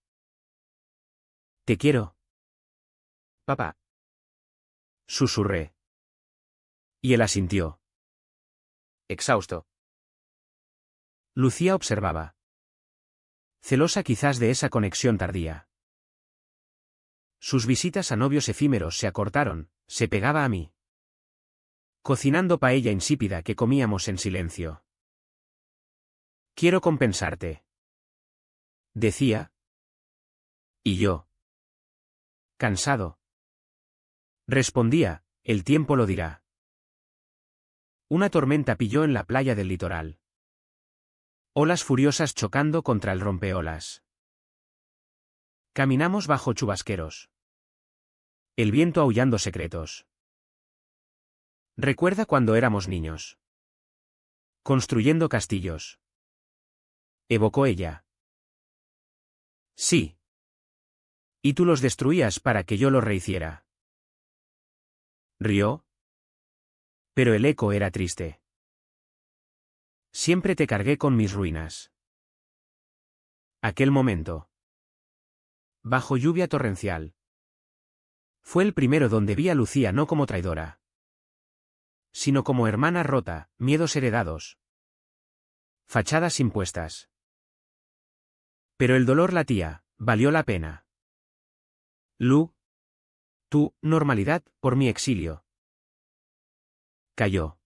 Te quiero. Papá. Susurré. Y él asintió. Exhausto. Lucía observaba. Celosa quizás de esa conexión tardía. Sus visitas a novios efímeros se acortaron, se pegaba a mí. Cocinando paella insípida que comíamos en silencio. Quiero compensarte. Decía. Y yo. Cansado. Respondía, el tiempo lo dirá. Una tormenta pilló en la playa del litoral. Olas furiosas chocando contra el rompeolas. Caminamos bajo chubasqueros. El viento aullando secretos. Recuerda cuando éramos niños. Construyendo castillos. Evocó ella. Sí. Y tú los destruías para que yo los rehiciera. Rió. Pero el eco era triste. Siempre te cargué con mis ruinas. Aquel momento. Bajo lluvia torrencial. Fue el primero donde vi a Lucía no como traidora, sino como hermana rota, miedos heredados. Fachadas impuestas. Pero el dolor latía, valió la pena. Lu. Tu normalidad, por mi exilio. Cayó.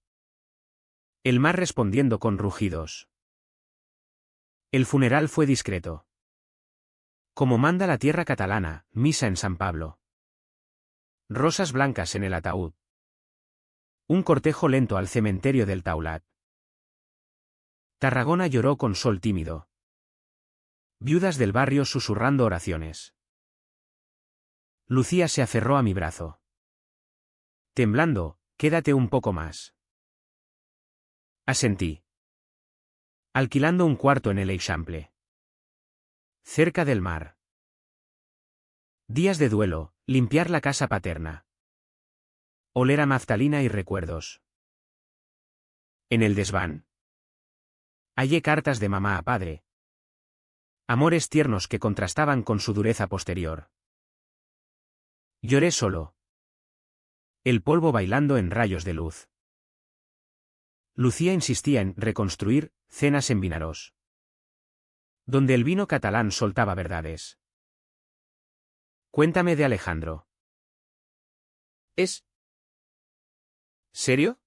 El mar respondiendo con rugidos. El funeral fue discreto. Como manda la tierra catalana, misa en San Pablo. Rosas blancas en el ataúd. Un cortejo lento al cementerio del Taulat. Tarragona lloró con sol tímido. Viudas del barrio susurrando oraciones. Lucía se aferró a mi brazo. Temblando, quédate un poco más. Asentí. Alquilando un cuarto en el Eixample. Cerca del mar. Días de duelo, limpiar la casa paterna. Oler a naftalina y recuerdos. En el desván. Hallé cartas de mamá a padre. Amores tiernos que contrastaban con su dureza posterior. Lloré solo. El polvo bailando en rayos de luz. Lucía insistía en reconstruir cenas en Vinarós, donde el vino catalán soltaba verdades. Cuéntame de Alejandro. ¿Es serio?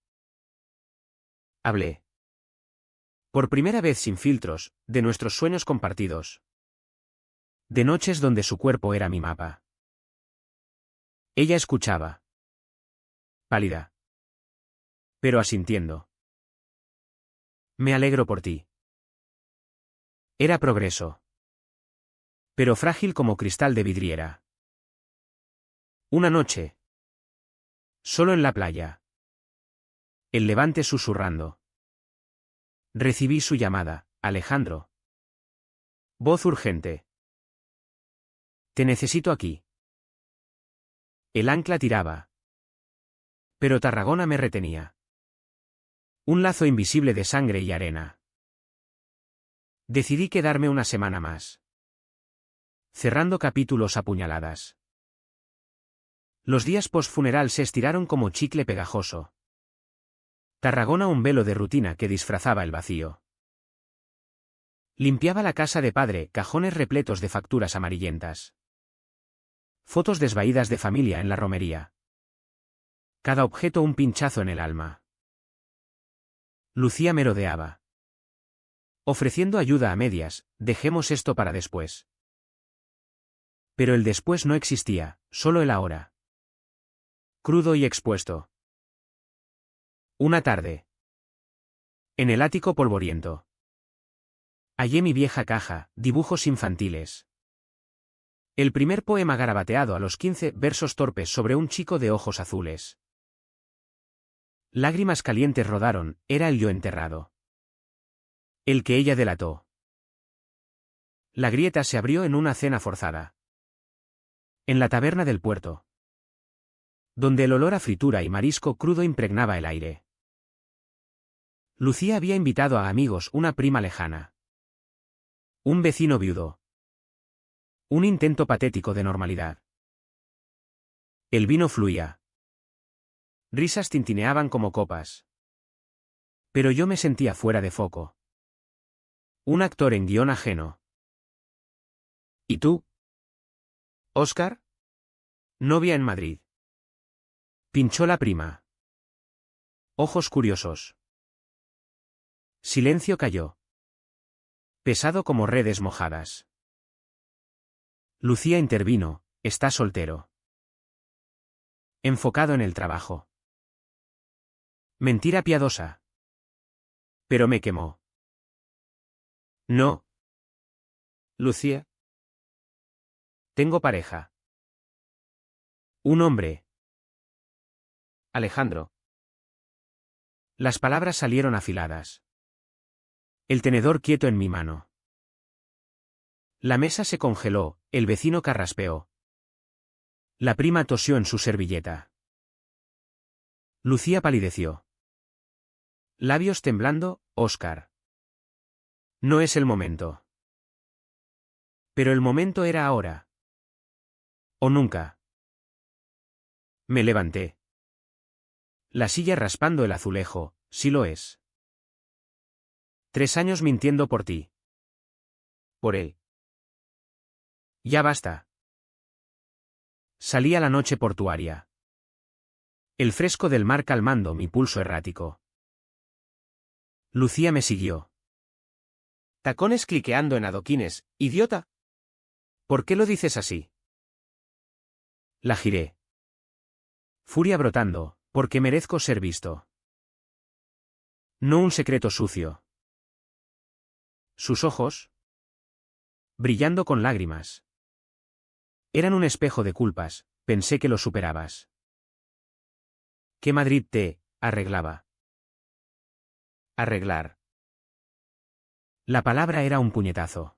Hablé. Por primera vez sin filtros, de nuestros sueños compartidos. De noches donde su cuerpo era mi mapa. Ella escuchaba. Pálida. Pero asintiendo. Me alegro por ti. Era progreso. Pero frágil como cristal de vidriera. Una noche. Solo en la playa. El levante susurrando. Recibí su llamada, Alejandro. Voz urgente. Te necesito aquí. El ancla tiraba. Pero Tarragona me retenía. Un lazo invisible de sangre y arena. Decidí quedarme una semana más. Cerrando capítulos a puñaladas. Los días post-funeral se estiraron como chicle pegajoso. Tarragona un velo de rutina que disfrazaba el vacío. Limpiaba la casa de padre, cajones repletos de facturas amarillentas. Fotos desvaídas de familia en la romería. Cada objeto un pinchazo en el alma. Lucía merodeaba. Ofreciendo ayuda a medias, dejemos esto para después. Pero el después no existía, solo el ahora. Crudo y expuesto. Una tarde. En el ático polvoriento. Hallé mi vieja caja, dibujos infantiles. El primer poema garabateado a los 15 versos torpes sobre un chico de ojos azules. Lágrimas calientes rodaron, era el yo enterrado. El que ella delató. La grieta se abrió en una cena forzada. En la taberna del puerto. Donde el olor a fritura y marisco crudo impregnaba el aire. Lucía había invitado a amigos, una prima lejana. Un vecino viudo. Un intento patético de normalidad. El vino fluía. Risas tintineaban como copas. Pero yo me sentía fuera de foco. Un actor en guión ajeno. ¿Y tú? ¿Óscar? Novia en Madrid. Pinchó la prima. Ojos curiosos. Silencio cayó. Pesado como redes mojadas. Lucía intervino, está soltero. Enfocado en el trabajo. Mentira piadosa. Pero me quemó. No. Lucía. Tengo pareja. Un hombre. Alejandro. Las palabras salieron afiladas. El tenedor quieto en mi mano. La mesa se congeló, el vecino carraspeó. La prima tosió en su servilleta. Lucía palideció. Labios temblando, Óscar. No es el momento. Pero el momento era ahora. O nunca. Me levanté. La silla raspando el azulejo, sí lo es. 3 años mintiendo por ti. Por él. Ya basta. Salí a la noche portuaria. El fresco del mar calmando mi pulso errático. Lucía me siguió. Tacones cliqueando en adoquines, idiota. ¿Por qué lo dices así? La giré. Furia brotando, porque merezco ser visto. No un secreto sucio. Sus ojos, brillando con lágrimas. Eran un espejo de culpas, pensé que lo superabas. ¿Qué Madrid te arreglaba? Arreglar. La palabra era un puñetazo.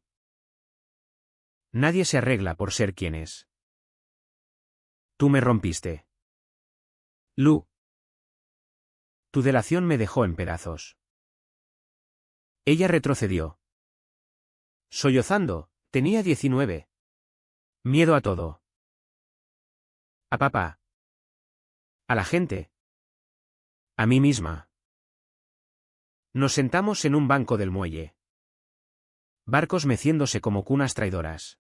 Nadie se arregla por ser quien es. Tú me rompiste. Lu. Tu delación me dejó en pedazos. Ella retrocedió. Sollozando, tenía 19. Miedo a todo. A papá. A la gente. A mí misma. Nos sentamos en un banco del muelle. Barcos meciéndose como cunas traidoras.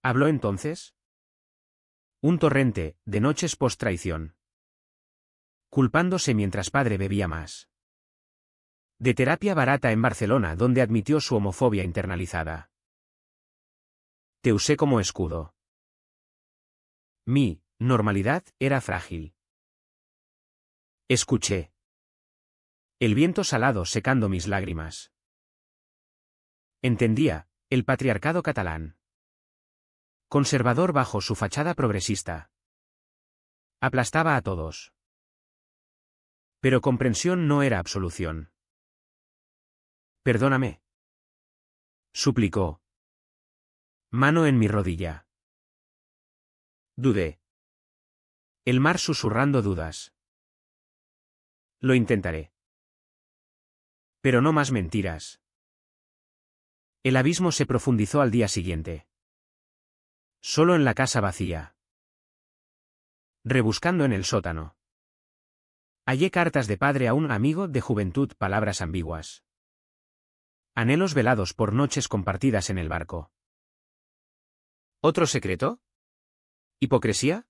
¿Habló entonces? Un torrente, de noches post-traición. Culpándose mientras padre bebía más. De terapia barata en Barcelona donde admitió su homofobia internalizada. Te usé como escudo. Mi normalidad era frágil. Escuché. El viento salado secando mis lágrimas. Entendía, el patriarcado catalán. Conservador bajo su fachada progresista. Aplastaba a todos. Pero comprensión no era absolución. Perdóname. Suplicó. Mano en mi rodilla. Dudé. El mar susurrando dudas. Lo intentaré. Pero no más mentiras. El abismo se profundizó al día siguiente. Solo en la casa vacía. Rebuscando en el sótano. Hallé cartas de padre a un amigo de juventud, palabras ambiguas. Anhelos velados por noches compartidas en el barco. ¿Otro secreto? ¿Hipocresía?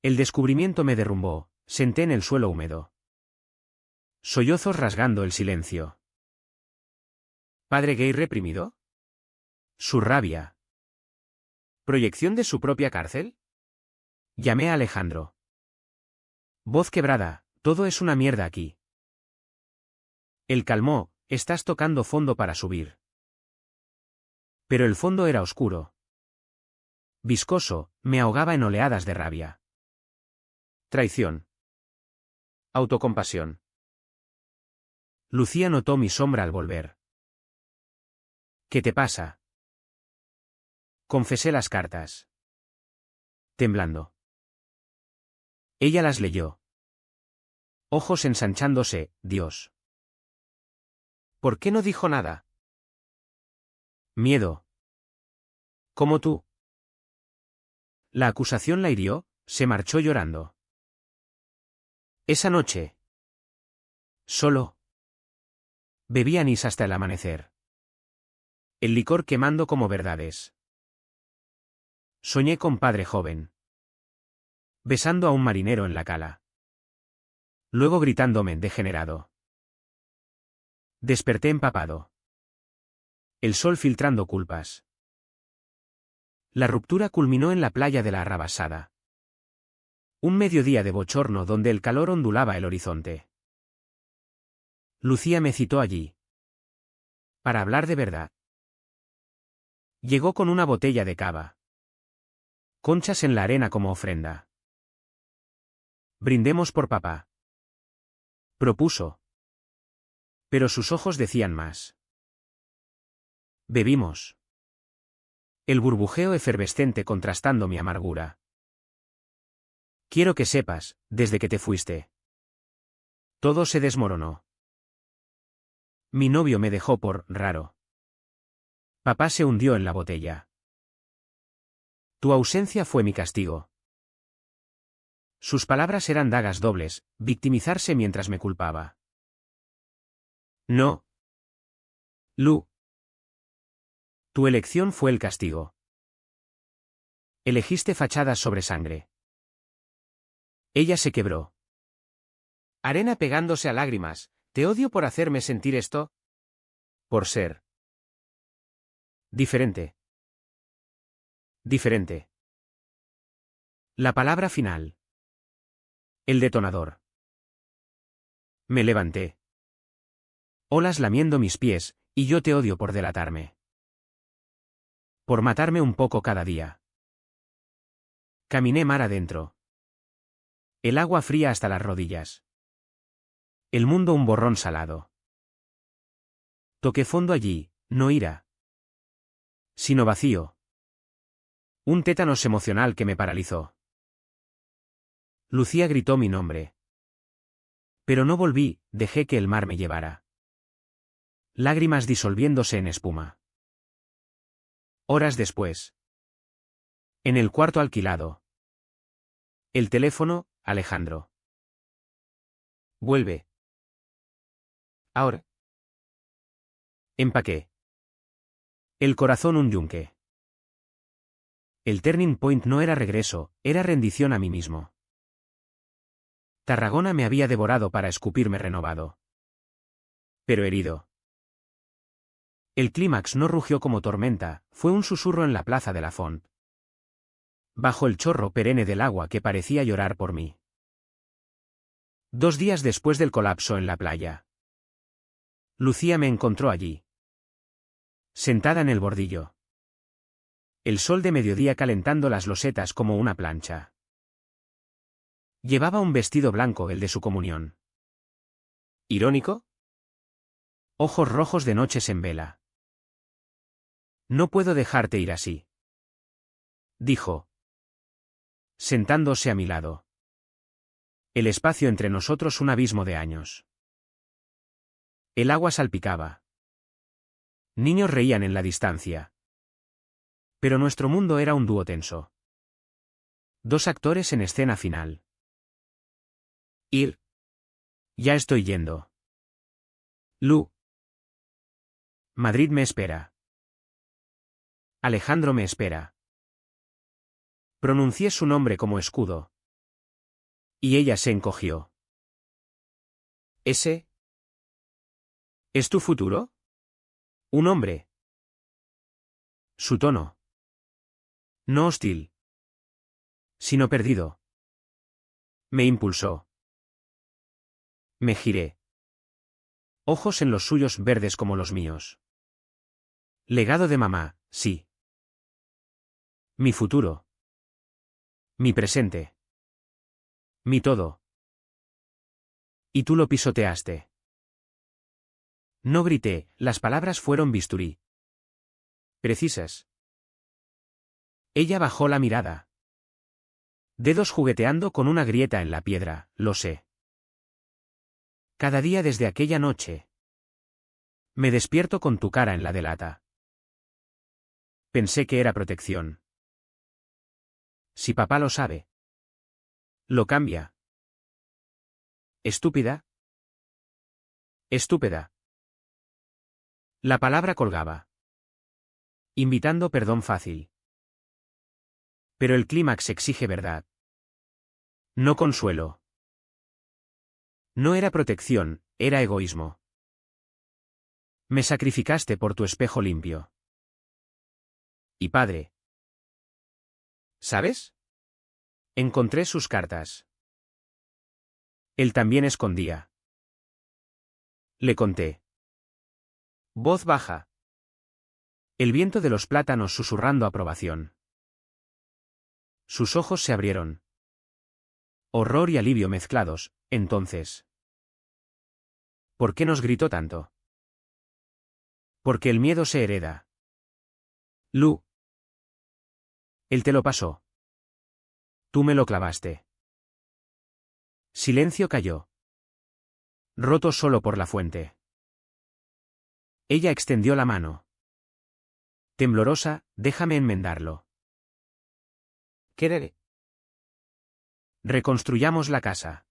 El descubrimiento me derrumbó, senté en el suelo húmedo. Sollozos rasgando el silencio. ¿Padre gay reprimido? Su rabia. ¿Proyección de su propia cárcel? Llamé a Alejandro. Voz quebrada, todo es una mierda aquí. Él calmó, estás tocando fondo para subir. Pero el fondo era oscuro. Viscoso, me ahogaba en oleadas de rabia. Traición. Autocompasión. Lucía notó mi sombra al volver. ¿Qué te pasa? Confesé las cartas. Temblando. Ella las leyó. Ojos ensanchándose, Dios. ¿Por qué no dijo nada? Miedo. Como tú. La acusación la hirió, se marchó llorando. Esa noche. Solo. Bebí anís hasta el amanecer. El licor quemando como verdades. Soñé con padre joven. Besando a un marinero en la cala. Luego gritándome degenerado. Desperté empapado. El sol filtrando culpas. La ruptura culminó en la playa de la Arrabasada. Un mediodía de bochorno donde el calor ondulaba el horizonte. Lucía me citó allí. Para hablar de verdad. Llegó con una botella de cava. Conchas en la arena como ofrenda. Brindemos por papá. Propuso. Pero sus ojos decían más. Bebimos. El burbujeo efervescente contrastando mi amargura. Quiero que sepas, desde que te fuiste. Todo se desmoronó. Mi novio me dejó por raro. Papá se hundió en la botella. Tu ausencia fue mi castigo. Sus palabras eran dagas dobles, victimizarse mientras me culpaba. No. Lu. Tu elección fue el castigo. Elegiste fachadas sobre sangre. Ella se quebró. Arena pegándose a lágrimas. ¿Te odio por hacerme sentir esto? Por ser. Diferente. Diferente. La palabra final. El detonador. Me levanté. Olas lamiendo mis pies, y yo te odio por delatarme. Por matarme un poco cada día. Caminé mar adentro. El agua fría hasta las rodillas. El mundo un borrón salado. Toqué fondo allí, no ira. Sino vacío. Un tétanos emocional que me paralizó. Lucía gritó mi nombre. Pero no volví, dejé que el mar me llevara. Lágrimas disolviéndose en espuma. Horas después. En el cuarto alquilado. El teléfono, Alejandro. Vuelve. Ahora. Empaqué. El corazón un yunque. El turning point no era regreso, era rendición a mí mismo. Tarragona me había devorado para escupirme renovado. Pero herido. El clímax no rugió como tormenta, fue un susurro en la plaza de la Font. Bajo el chorro perenne del agua que parecía llorar por mí. 2 días después del colapso en la playa. Lucía me encontró allí. Sentada en el bordillo. El sol de mediodía calentando las losetas como una plancha. Llevaba un vestido blanco, el de su comunión. ¿Irónico? Ojos rojos de noches en vela. No puedo dejarte ir así. Dijo. Sentándose a mi lado. El espacio entre nosotros un abismo de años. El agua salpicaba. Niños reían en la distancia. Pero nuestro mundo era un dúo tenso. 2 actores en escena final. Ir. Ya estoy yendo. Lu. Madrid me espera. Alejandro me espera. Pronuncié su nombre como escudo. Y ella se encogió. ¿Ese? ¿Es tu futuro? Un hombre. Su tono. No hostil. Sino perdido. Me impulsó. Me giré. Ojos en los suyos verdes como los míos. Legado de mamá, sí. Mi futuro. Mi presente. Mi todo. Y tú lo pisoteaste. No grité, las palabras fueron bisturí. Precisas. Ella bajó la mirada. Dedos jugueteando con una grieta en la piedra, lo sé. Cada día desde aquella noche. Me despierto con tu cara en la delata. Pensé que era protección. Si papá lo sabe. Lo cambia. ¿Estúpida? Estúpida. La palabra colgaba. Invitando perdón fácil. Pero el clímax exige verdad. No consuelo. No era protección, era egoísmo. Me sacrificaste por tu espejo limpio. Y padre. ¿Sabes? Encontré sus cartas. Él también escondía. Le conté. Voz baja. El viento de los plátanos susurrando aprobación. Sus ojos se abrieron. Horror y alivio mezclados, entonces. ¿Por qué nos gritó tanto? Porque el miedo se hereda. Lu. Él te lo pasó. Tú me lo clavaste. Silencio cayó. Roto solo por la fuente. Ella extendió la mano. Temblorosa, déjame enmendarlo. Quereré. Reconstruyamos la casa.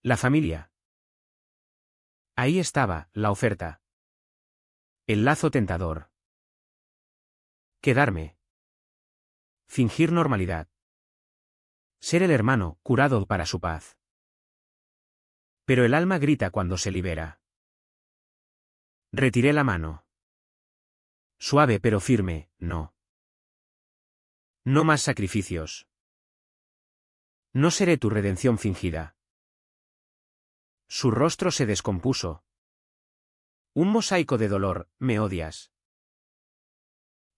La familia. Ahí estaba, la oferta. El lazo tentador. Quedarme. Fingir normalidad. Ser el hermano, curado para su paz. Pero el alma grita cuando se libera. Retiré la mano. Suave pero firme, no. No más sacrificios. No seré tu redención fingida. Su rostro se descompuso. Un mosaico de dolor, me odias.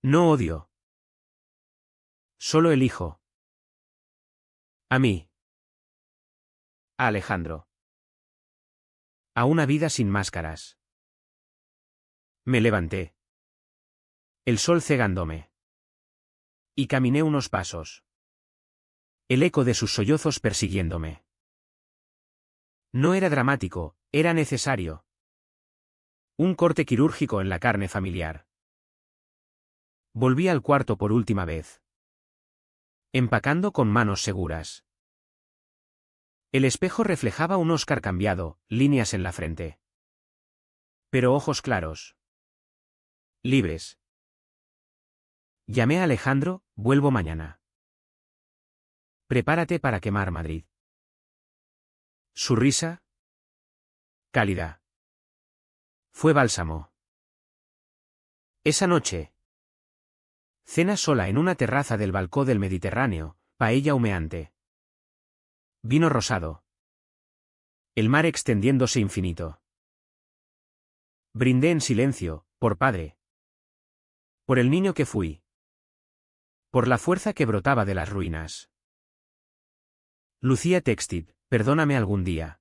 No odio. Solo elijo. A mí. A Alejandro. A una vida sin máscaras. Me levanté. El sol cegándome. Y caminé unos pasos. El eco de sus sollozos persiguiéndome. No era dramático, era necesario. Un corte quirúrgico en la carne familiar. Volví al cuarto por última vez. Empacando con manos seguras. El espejo reflejaba un Oscar cambiado, líneas en la frente. Pero ojos claros. Libres. Llamé a Alejandro, vuelvo mañana. Prepárate para quemar Madrid. Su risa. Cálida. Fue bálsamo. Esa noche. Cena sola en una terraza del balcón del Mediterráneo, paella humeante. Vino rosado. El mar extendiéndose infinito. Brindé en silencio, por padre. Por el niño que fui. Por la fuerza que brotaba de las ruinas. Lucía Textit, perdóname algún día.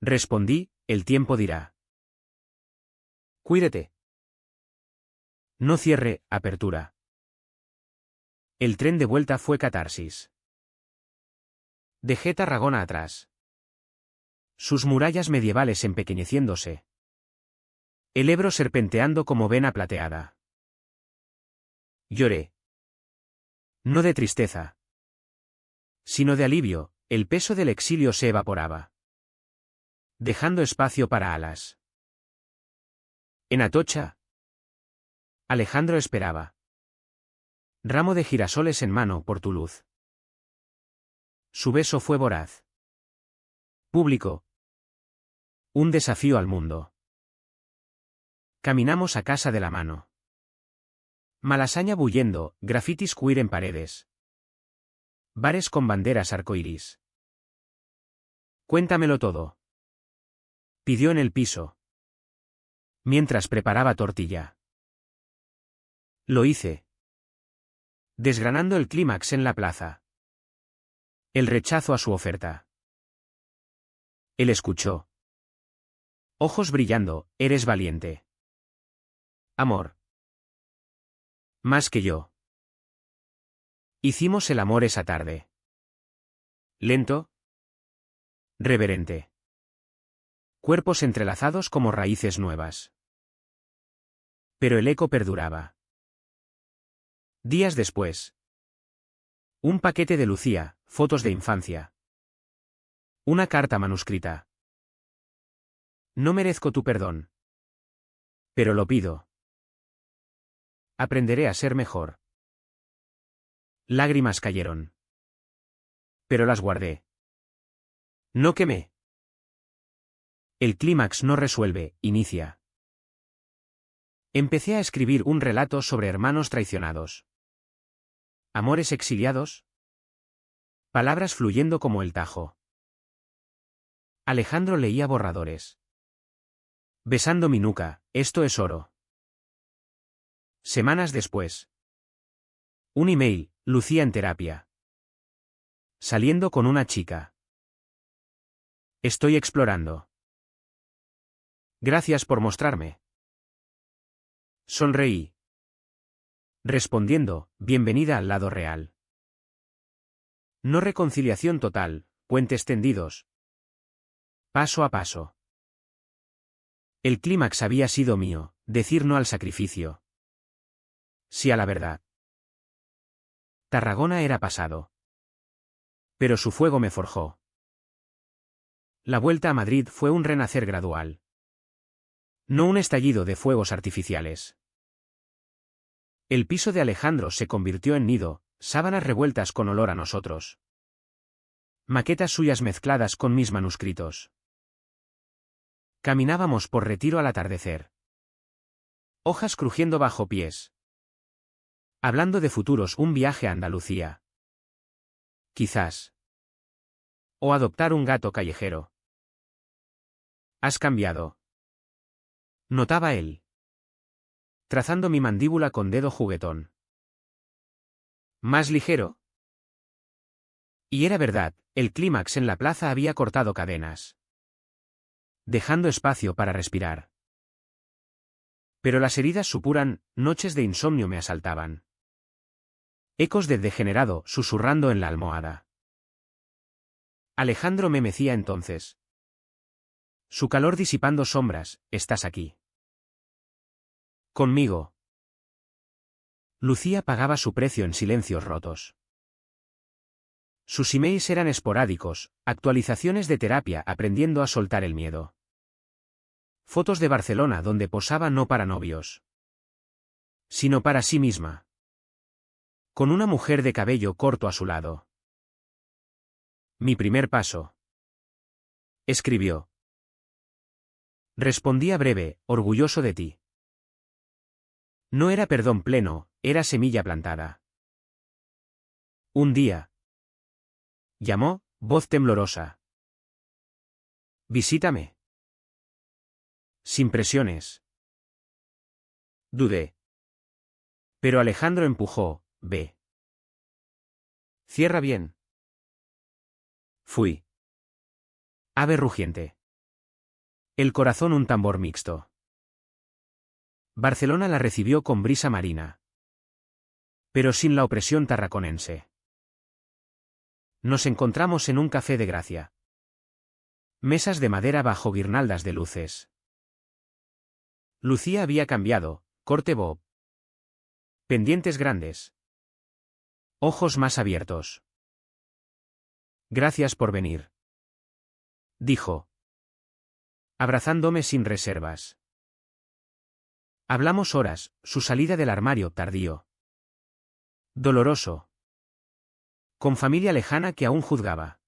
Respondí, el tiempo dirá. Cuídate. No cierre, apertura. El tren de vuelta fue catarsis. Dejé Tarragona atrás. Sus murallas medievales empequeñeciéndose. El Ebro serpenteando como vena plateada. Lloré. No de tristeza. Sino de alivio, el peso del exilio se evaporaba. Dejando espacio para alas. En Atocha. Alejandro esperaba. Ramo de girasoles en mano por tu luz. Su beso fue voraz. Público. Un desafío al mundo. Caminamos a casa de la mano. Malasaña bullendo, grafitis queer en paredes. Bares con banderas arcoíris. Cuéntamelo todo. Pidió en el piso. Mientras preparaba tortilla. Lo hice. Desgranando el clímax en la plaza. El rechazo a su oferta. Él escuchó. Ojos brillando, eres valiente. Amor. Más que yo. Hicimos el amor esa tarde. Lento. Reverente. Cuerpos entrelazados como raíces nuevas. Pero el eco perduraba. Días después. Un paquete de Lucía, fotos de infancia. Una carta manuscrita. No merezco tu perdón. Pero lo pido. Aprenderé a ser mejor. Lágrimas cayeron. Pero las guardé. No quemé. El clímax no resuelve, inicia. Empecé a escribir un relato sobre hermanos traicionados. Amores exiliados. Palabras fluyendo como el Tajo. Alejandro leía borradores. Besando mi nuca, esto es oro. Semanas después. Un email, Lucía en terapia. Saliendo con una chica. Estoy explorando. Gracias por mostrarme. Sonreí. Respondiendo, bienvenida al lado real. No reconciliación total, puentes tendidos. Paso a paso. El clímax había sido mío, decir no al sacrificio. Sí a la verdad. Tarragona era pasado. Pero su fuego me forjó. La vuelta a Madrid fue un renacer gradual. No un estallido de fuegos artificiales. El piso de Alejandro se convirtió en nido, sábanas revueltas con olor a nosotros. Maquetas suyas mezcladas con mis manuscritos. Caminábamos por Retiro al atardecer. Hojas crujiendo bajo pies. Hablando de futuros, un viaje a Andalucía. Quizás. O adoptar un gato callejero. Has cambiado. Notaba él. Trazando mi mandíbula con dedo juguetón. ¿Más ligero? Y era verdad, el clímax en la plaza había cortado cadenas. Dejando espacio para respirar. Pero las heridas supuran, noches de insomnio me asaltaban. Ecos de degenerado susurrando en la almohada. Alejandro me mecía entonces. Su calor disipando sombras, estás aquí. Conmigo. Lucía pagaba su precio en silencios rotos. Sus emails eran esporádicos, actualizaciones de terapia aprendiendo a soltar el miedo. Fotos de Barcelona donde posaba no para novios, sino para sí misma. Con una mujer de cabello corto a su lado. Mi primer paso. Escribió. Respondía breve, orgulloso de ti. No era perdón pleno, era semilla plantada. Un día. Llamó, voz temblorosa. Visítame. Sin presiones. Dudé. Pero Alejandro empujó, ve. Cierra bien. Fui. Ave rugiente. El corazón un tambor mixto. Barcelona la recibió con brisa marina. Pero sin la opresión tarraconense. Nos encontramos en un café de Gracia. Mesas de madera bajo guirnaldas de luces. Lucía había cambiado, corte bob. Pendientes grandes. Ojos más abiertos. Gracias por venir. Dijo. Abrazándome sin reservas. Hablamos horas, su salida del armario tardío. Doloroso. Con familia lejana que aún juzgaba.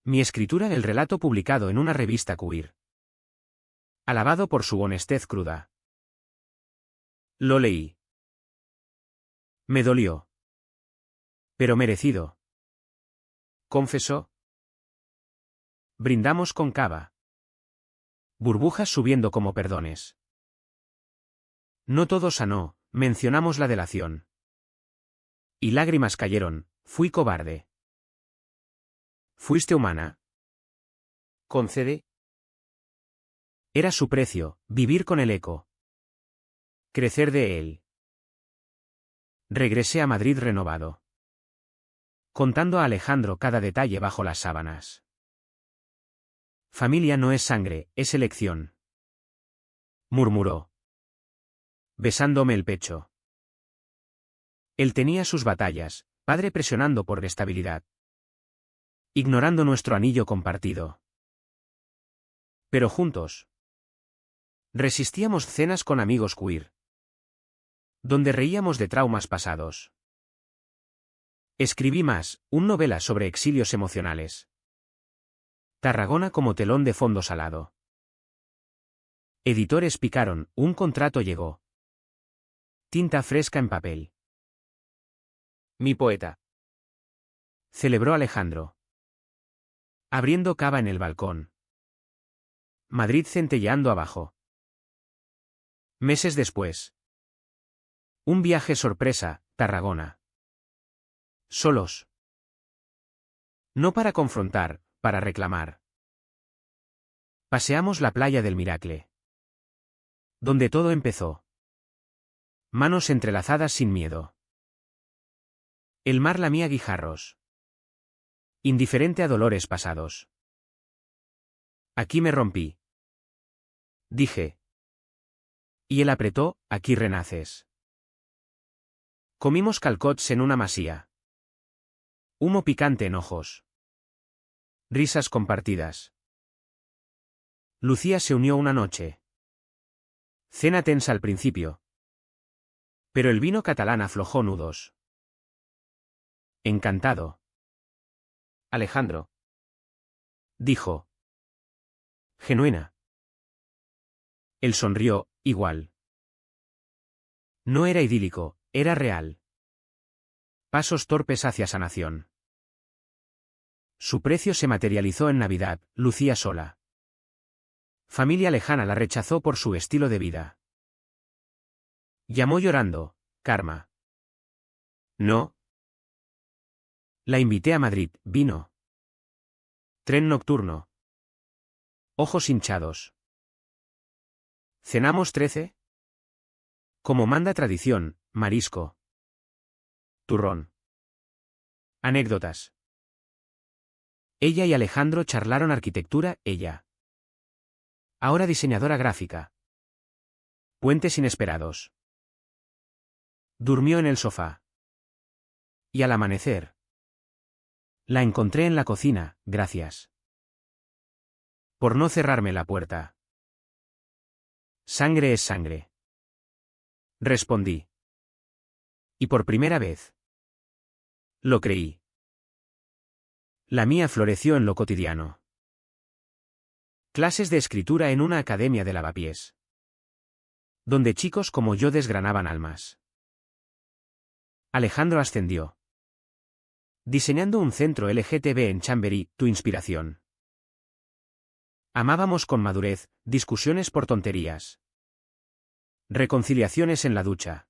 Mi escritura del relato publicado en una revista queer. Alabado por su honestez cruda. Lo leí. Me dolió. Pero merecido. Confesó. Brindamos con cava. Burbujas subiendo como perdones. No todo sanó, mencionamos la delación. Y lágrimas cayeron, fui cobarde. ¿Fuiste humana? Concede. Era su precio, vivir con el eco. Crecer de él. Regresé a Madrid renovado. Contando a Alejandro cada detalle bajo las sábanas. Familia no es sangre, es elección. Murmuró. Besándome el pecho. Él tenía sus batallas, padre presionando por estabilidad. Ignorando nuestro anillo compartido. Pero juntos. Resistíamos cenas con amigos queer. Donde reíamos de traumas pasados. Escribí más, una novela sobre exilios emocionales. Tarragona como telón de fondo salado. Editores picaron, un contrato llegó. Tinta fresca en papel. Mi poeta. Celebró Alejandro. Abriendo cava en el balcón. Madrid centelleando abajo. Meses después. Un viaje sorpresa, Tarragona. Solos. No para confrontar, para reclamar. Paseamos la playa del Miracle. Donde todo empezó. Manos entrelazadas sin miedo. El mar lamía guijarros. Indiferente a dolores pasados. Aquí me rompí. Dije. Y él apretó, aquí renaces. Comimos calcots en una masía. Humo picante en ojos. Risas compartidas. Lucía se unió una noche. Cena tensa al principio. Pero el vino catalán aflojó nudos. Encantado. Alejandro. Dijo. Genuina. Él sonrió, igual. No era idílico, era real. Pasos torpes hacia sanación. Su precio se materializó en Navidad, Lucía sola. Familia lejana la rechazó por su estilo de vida. Llamó llorando, Karma. No. La invité a Madrid, vino. Tren nocturno. Ojos hinchados. ¿Cenamos 13? Como manda tradición, marisco. Turrón. Anécdotas. Ella y Alejandro charlaron arquitectura, ella. Ahora diseñadora gráfica. Puentes inesperados. Durmió en el sofá. Y al amanecer. La encontré en la cocina, gracias. Por no cerrarme la puerta. Sangre es sangre. Respondí. Y por primera vez. Lo creí. La mía floreció en lo cotidiano. Clases de escritura en una academia de lavapiés. Donde chicos como yo desgranaban almas. Alejandro ascendió. Diseñando un centro LGTB en Chamberí, tu inspiración. Amábamos con madurez, discusiones por tonterías. Reconciliaciones en la ducha.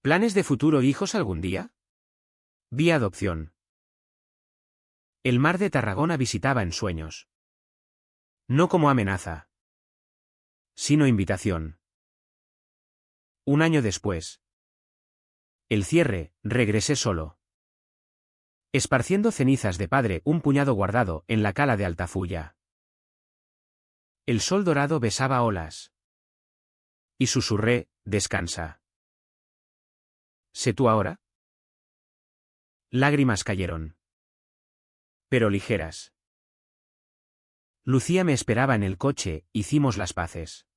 ¿Planes de futuro hijos algún día? Vía adopción. El mar de Tarragona visitaba en sueños. No como amenaza. Sino invitación. Un año después. El cierre, regresé solo. Esparciendo cenizas de padre, un puñado guardado en la cala de Altafulla. El sol dorado besaba olas. Y susurré, descansa. ¿Sé tú ahora? Lágrimas cayeron. Pero ligeras. Lucía me esperaba en el coche, hicimos las paces.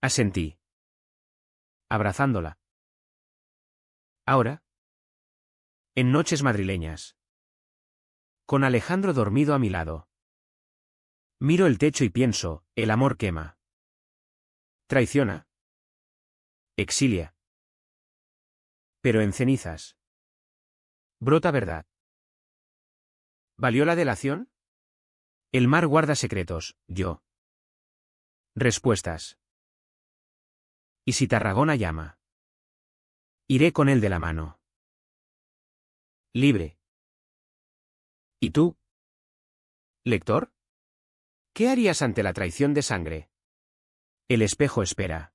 Asentí. Abrazándola. Ahora. En noches madrileñas. Con Alejandro dormido a mi lado. Miro el techo y pienso, el amor quema. Traiciona. Exilia. Pero en cenizas. Brota verdad. ¿Valió la delación? El mar guarda secretos, yo. Respuestas. ¿Y si Tarragona llama? Iré con él de la mano. Libre. ¿Y tú? ¿Lector? ¿Qué harías ante la traición de sangre? El espejo espera.